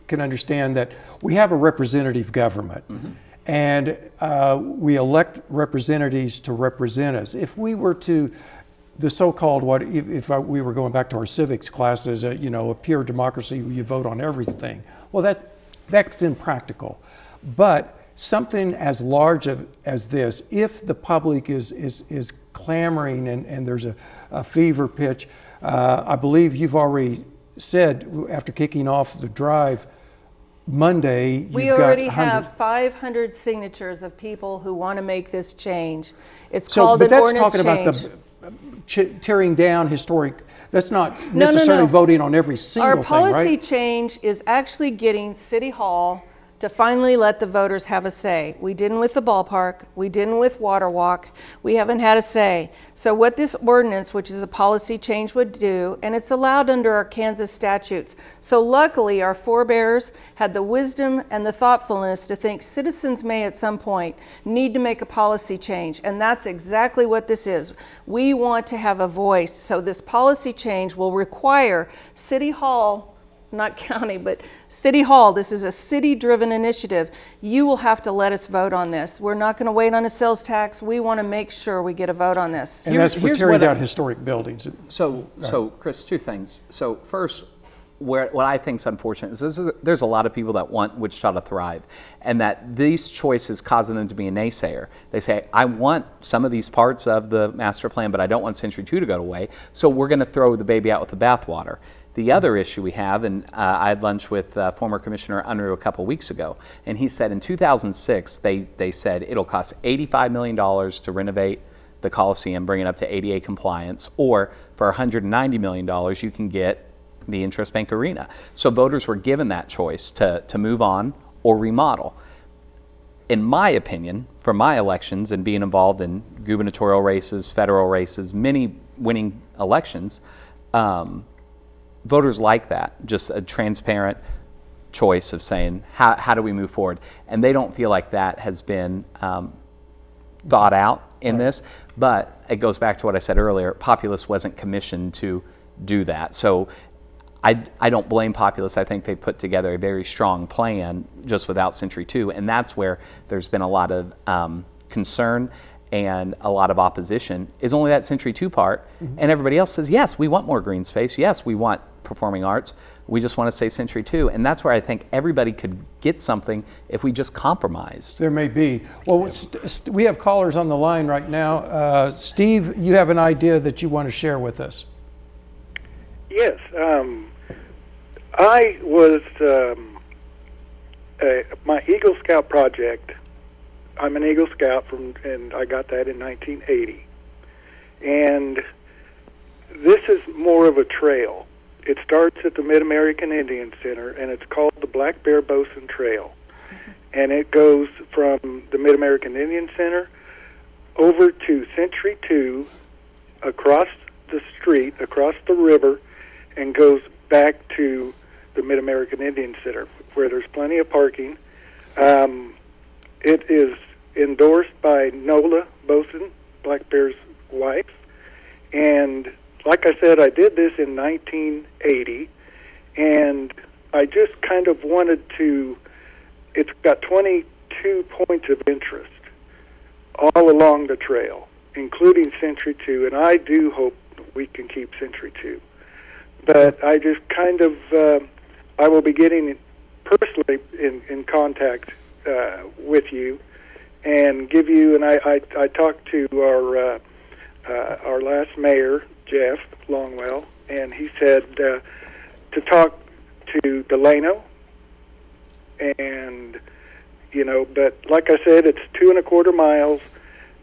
[SPEAKER 1] can understand that we have a representative government. Mm-hmm. and we elect representatives to represent us. If we were to, the so-called, we were going back to our civics classes, a pure democracy where you vote on everything. Well, that's impractical. But something as large as this, if the public is clamoring and there's a fever pitch, I believe you've already said after kicking off the drive Monday,
[SPEAKER 10] we already have 500 signatures of people who want to make this change. It's called an ordinance change.
[SPEAKER 1] But that's talking about the tearing down historic. That's not necessarily voting on every single thing, right?
[SPEAKER 10] Our policy change is actually getting City Hall to finally let the voters have a say. We didn't with the ballpark, we didn't with Water Walk, we haven't had a say. So what this ordinance, which is a policy change, would do, and it's allowed under our Kansas statutes. So luckily our forebears had the wisdom and the thoughtfulness to think citizens may at some point need to make a policy change, and that's exactly what this is. We want to have a voice, so this policy change will require City Hall, not county, but City Hall. This is a city-driven initiative. You will have to let us vote on this. We're not going to wait on a sales tax. We want to make sure we get a vote on this.
[SPEAKER 1] And that's for tearing down historic buildings.
[SPEAKER 11] So Chris, two things. So first, what I think is unfortunate is there's a lot of people that want Wichita to thrive, and that these choices causing them to be a naysayer. They say, I want some of these parts of the master plan, but I don't want Century 2 to go away, so we're going to throw the baby out with the bathwater. The other issue we have, and I had lunch with former Commissioner Unruh a couple weeks ago, and he said in 2006, they said it'll cost $85 million to renovate the Coliseum, bring it up to ADA compliance, or for $190 million, you can get the Interest Bank Arena. So voters were given that choice to move on or remodel. In my opinion, for my elections and being involved in gubernatorial races, federal races, many winning elections, voters like that, just a transparent choice of saying, how do we move forward? And they don't feel like that has been thought out in this, but it goes back to what I said earlier, Populous wasn't commissioned to do that. So I don't blame Populous. I think they put together a very strong plan just without Century 2, and that's where there's been a lot of concern and a lot of opposition, is only that Century 2 part, and everybody else says, yes, we want more green space, yes, we want performing arts, we just want to save Century 2, and that's where I think everybody could get something if we just compromised.
[SPEAKER 1] There may be. Well, we have callers on the line right now. Steve, you have an idea that you want to share with us.
[SPEAKER 18] Yes, I was, my Eagle Scout project, I'm an Eagle Scout and I got that in 1980. And this is more of a trail. It starts at the Mid-American Indian Center, and it's called the Black Bear Bosun Trail. And it goes from the Mid-American Indian Center over to Century 2, across the street, across the river, and goes back to the Mid-American Indian Center, where there's plenty of parking. It is endorsed by Nola Bosun, Black Bear's wife. And like I said, I did this in 1980, and I just kind of wanted to, it's got 22 points of interest all along the trail, including Century 2, and I do hope we can keep Century 2. But I just kind of, I will be getting personally in contact with you and give you, and I talked to our last mayor, Jeff Longwell, and he said to talk to Delano, and, you know, but like I said, it's 2.25 miles,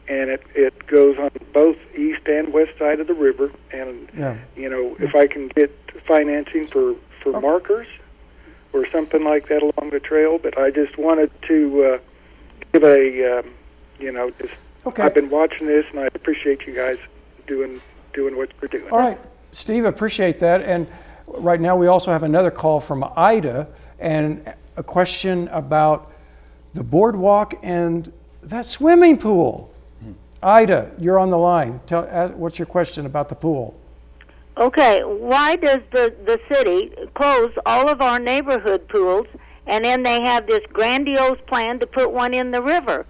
[SPEAKER 18] and it goes on both east and west side of the river, and, you know, if I can get financing for markers or something like that along the trail, but I just wanted to give a, you know, just, I've been watching this, and I appreciate you guys doing what you're doing.
[SPEAKER 1] All right, Steve, appreciate that. And right now we also have another call from Ida, and a question about the boardwalk and that swimming pool. Ida, you're on the line. What's your question about the pool?
[SPEAKER 19] Okay, why does the city close all of our neighborhood pools And then they have this grandiose plan to put one in the river.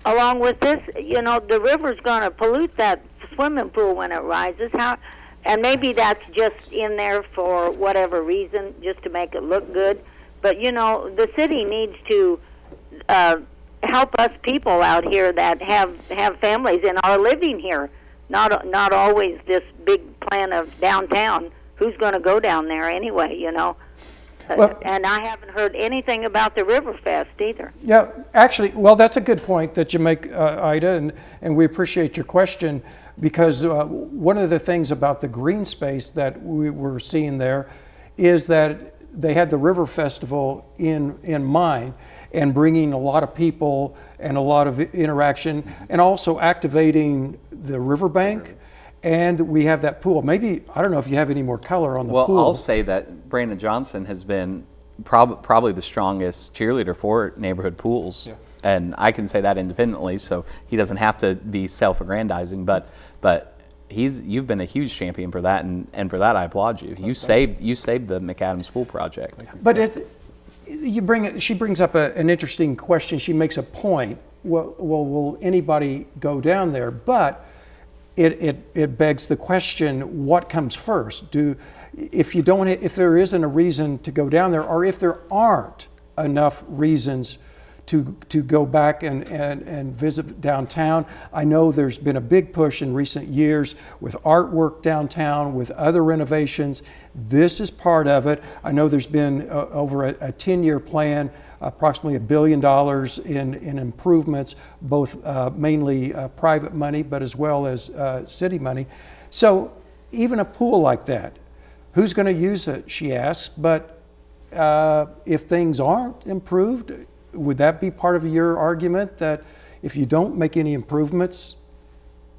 [SPEAKER 19] Along with this, you know, the river's going to pollute that swimming pool when it rises. And maybe that's just in there for whatever reason, just to make it look good. But, you know, the city needs to help us people out here that have families and are living here. Not always this big plan of downtown. Who's going to go down there anyway, you know? Well, and I haven't heard anything about the Riverfest either.
[SPEAKER 1] Yeah, actually, well, that's a good point that you make, Ida, and we appreciate your question, because one of the things about the green space that we were seeing there is that they had the River Festival in mind, and bringing a lot of people and a lot of interaction, and also activating the riverbank. And we have that pool. Maybe, I don't know if you have any more color on the pool.
[SPEAKER 11] Well, I'll say that Brandon Johnson has been probably the strongest cheerleader for neighborhood pools. Yeah. And I can say that independently, so he doesn't have to be self-aggrandizing, but you've been a huge champion for that, and for that I applaud you. You saved the McAdams Pool project.
[SPEAKER 1] But she brings up an interesting question. She makes a point. Well, will anybody go down there? But it begs the question: what comes first? If there isn't a reason to go down there, or if there aren't enough reasons to go back and visit downtown. I know there's been a big push in recent years with artwork downtown, with other renovations. This is part of it. I know there's been over a 10-year plan, approximately $1 billion in improvements, both mainly private money, but as well as city money. So even a pool like that, who's going to use it, she asks. But if things aren't improved, would that be part of your argument that if you don't make any improvements,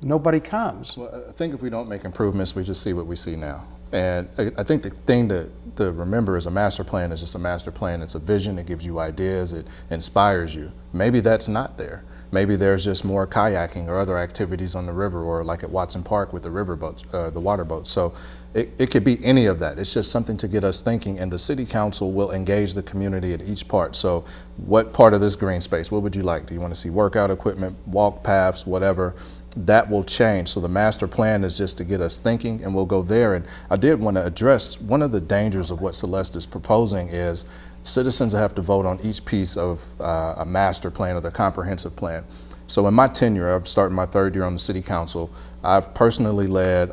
[SPEAKER 1] nobody comes?
[SPEAKER 9] Well, I think if we don't make improvements, we just see what we see now. And I think the thing to remember is a master plan is just a master plan. It's a vision. It gives you ideas. It inspires you. Maybe that's not there. Maybe there's just more kayaking or other activities on the river, or like at Watson Park with the river boats, the water boats. So it could be any of that. It's just something to get us thinking, and the city council will engage the community at each part. So what part of this green space, what would you like? Do you want to see workout equipment, walk paths, whatever? That will change. So the master plan is just to get us thinking, and we'll go there. And I did want to address one of the dangers of what Celeste is proposing is citizens have to vote on each piece of a master plan or the comprehensive plan. So in my tenure, I'm starting my third year on the city council, I've personally led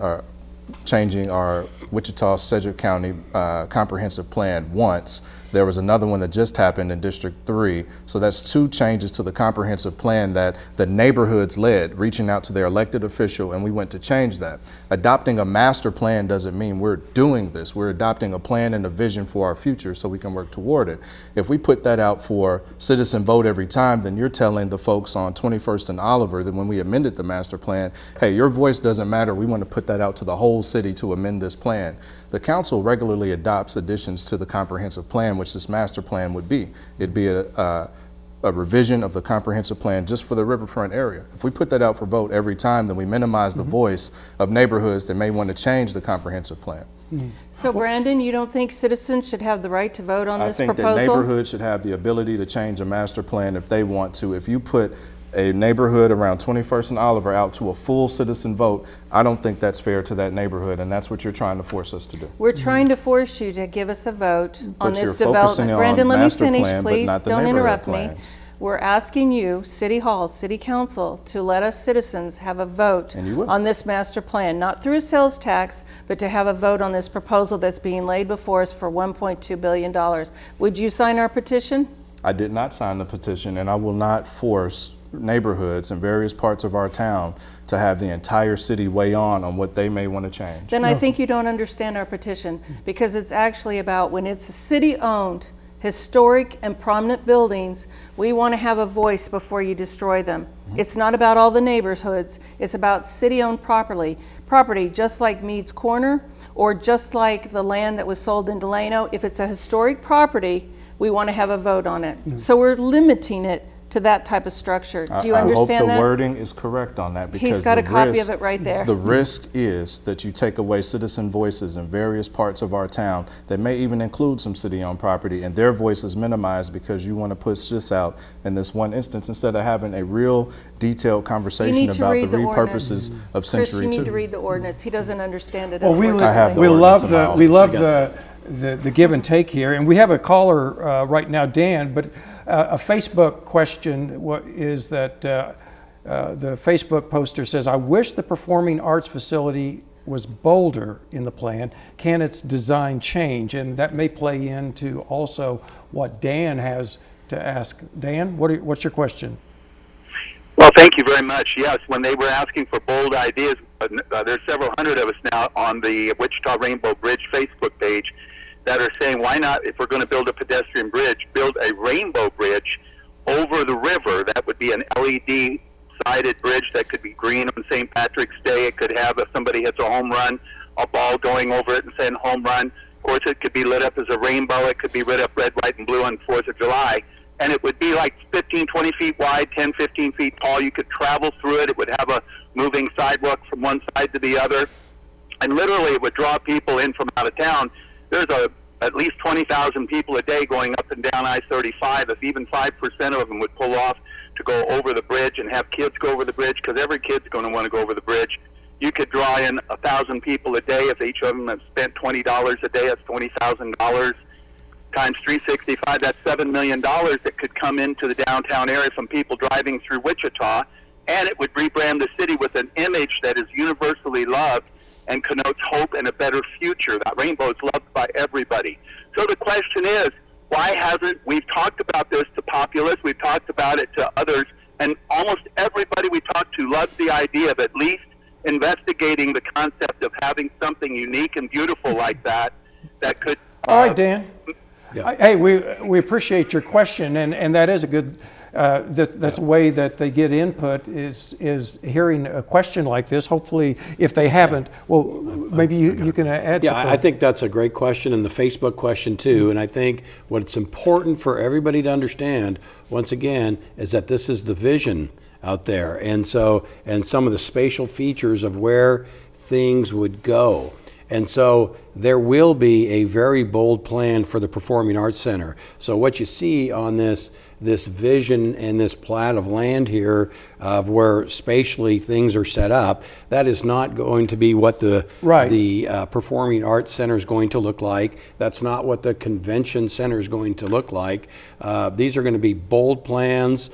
[SPEAKER 9] changing our Wichita-Sedgwick County comprehensive plan once. There was another one that just happened in District 3. So that's 2 changes to the comprehensive plan that the neighborhoods led, reaching out to their elected official, and we went to change that. Adopting a master plan doesn't mean we're doing this. We're adopting a plan and a vision for our future so we can work toward it. If we put that out for citizen vote every time, then you're telling the folks on 21st and Oliver that when we amended the master plan, hey, your voice doesn't matter. We want to put that out to the whole city to amend this plan. The council regularly adopts additions to the comprehensive plan, which this master plan would be. It'd be a revision of the comprehensive plan just for the Riverfront area. If we put that out for vote every time, then we minimize the voice of neighborhoods that may want to change the comprehensive plan.
[SPEAKER 10] So Brandon, you don't think citizens should have the right to vote on this proposal?
[SPEAKER 9] I think that neighborhoods should have the ability to change a master plan if they want to. If you put a neighborhood around 21st and Oliver out to a full citizen vote, I don't think that's fair to that neighborhood, and that's what you're trying to force us to do.
[SPEAKER 10] We're trying to force you to give us a vote on this development. Brandon, let me finish, please. Don't interrupt me. We're asking you, City Hall, City Council, to let us citizens have a vote on this master plan, not through a sales tax, but to have a vote on this proposal that's being laid before us for $1.2 billion. Would you sign our petition?
[SPEAKER 9] I did not sign the petition, and I will not force neighborhoods in various parts of our town to have the entire city weigh on what they may want to change.
[SPEAKER 10] Then I think you don't understand our petition, because it's actually about when it's city-owned, historic and prominent buildings, we want to have a voice before you destroy them. It's not about all the neighborhoods, it's about city-owned property, just like Mead's Corner, or just like the land that was sold in Delano. If it's a historic property, we want to have a vote on it. So we're limiting it to that type of structure. Do you
[SPEAKER 9] I
[SPEAKER 10] understand
[SPEAKER 9] hope the
[SPEAKER 10] that?
[SPEAKER 9] wording is correct on that, because
[SPEAKER 10] He's got a copy of it right there.
[SPEAKER 9] The risk is that you take away citizen voices in various parts of our town that may even include some city-owned property, and their voice is minimized because you want to push this out in this one instance instead of having a real detailed conversation about the repurposes of
[SPEAKER 10] Chris,
[SPEAKER 9] Century
[SPEAKER 10] you need
[SPEAKER 9] 2.
[SPEAKER 10] to read the ordinance. He doesn't understand it.
[SPEAKER 1] Well, we
[SPEAKER 10] unfortunately.
[SPEAKER 1] love the give and take here, and we have a caller right now, Dan. But a Facebook question is that the Facebook poster says, "I wish the performing arts facility was bolder in the plan. Can its design change?" And that may play into also what Dan has to ask. Dan, what's your question?
[SPEAKER 20] Well, thank you very much. Yes, when they were asking for bold ideas, there's several hundred of us now on the Wichita Rainbow Bridge Facebook page that are saying, why not, if we're going to build a pedestrian bridge, build a rainbow bridge over the river. That would be an LED sided bridge that could be green on St. Patrick's Day. It could have, if somebody hits a home run, a ball going over it and saying home run. Of course, it could be lit up as a rainbow. It could be lit up red, white, and blue on 4th of July. And it would be like 15, 20 feet wide, 10, 15 feet tall. You could travel through it. It would have a moving sidewalk from one side to the other. And literally, it would draw people in from out of town. There's at least 20,000 people a day going up and down I-35. If even 5% of them would pull off to go over the bridge and have kids go over the bridge, because every kid's going to want to go over the bridge, you could draw in 1,000 people a day. If each of them have spent $20 a day, that's $20,000. Times 365, that's $7 million that could come into the downtown area from people driving through Wichita, and it would rebrand the city with an image that is universally loved and connotes hope and a better future. That rainbow is loved by everybody. So the question is, why hasn't, we've talked about this to populists, we've talked about it to others, and almost everybody we talk to loves the idea of at least investigating the concept of having something unique and beautiful like that could...
[SPEAKER 1] All right, Dan. Hey, we appreciate your question, and that is a good, that's a way that they get input is hearing a question like this. Hopefully, if they haven't, well, maybe you can add something.
[SPEAKER 13] Yeah, I think that's a great question, and the Facebook question too. And I think what's important for everybody to understand, once again, is that this is the vision out there, and some of the spatial features of where things would go. And so there will be a very bold plan for the Performing Arts Center. So what you see on this vision and this plat of land here of where spatially things are set up, that is not going to be what the Performing Arts Center is going to look like. That's not what the Convention Center is going to look like. These are going to be bold plans,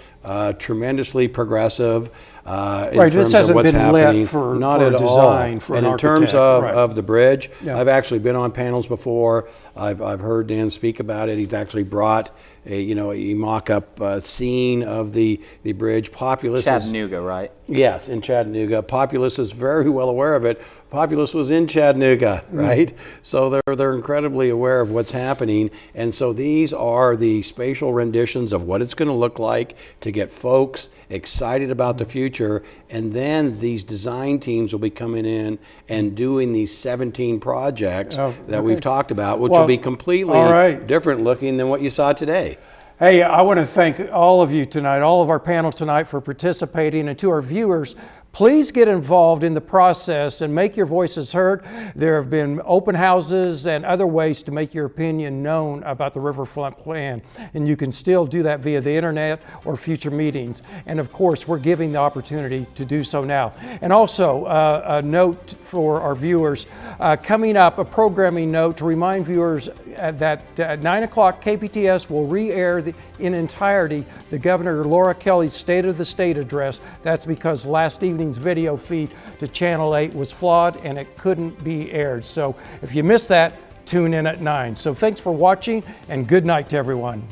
[SPEAKER 13] tremendously progressive.
[SPEAKER 1] Right, this hasn't been lit for design for an
[SPEAKER 13] and in
[SPEAKER 1] architect.
[SPEAKER 13] terms of the bridge, I've actually been on panels before. I've heard Dan speak about it. He's actually brought a mock-up scene of the bridge. Populous
[SPEAKER 11] Chattanooga, right?
[SPEAKER 13] Yes, in Chattanooga. Populous is very well aware of it. Populous was in Chattanooga, right? So they're incredibly aware of what's happening. And so these are the spatial renditions of what it's going to look like to get folks excited about the future. And then these design teams will be coming in and doing these 17 projects that we've talked about, which will be completely different looking than what you saw today.
[SPEAKER 1] Hey, I want to thank all of you tonight, all of our panel tonight for participating, and to our viewers, please get involved in the process and make your voices heard. There have been open houses and other ways to make your opinion known about the Riverfront plan, and you can still do that via the internet or future meetings. And of course, we're giving the opportunity to do so now. And also, a note for our viewers, coming up, a programming note to remind viewers that at 9 o'clock, KPTS will re-air in entirety the Governor Laura Kelly's State of the State address. That's because last evening's video feed to Channel 8 was flawed and it couldn't be aired. So if you missed that, tune in at 9. So thanks for watching and good night to everyone.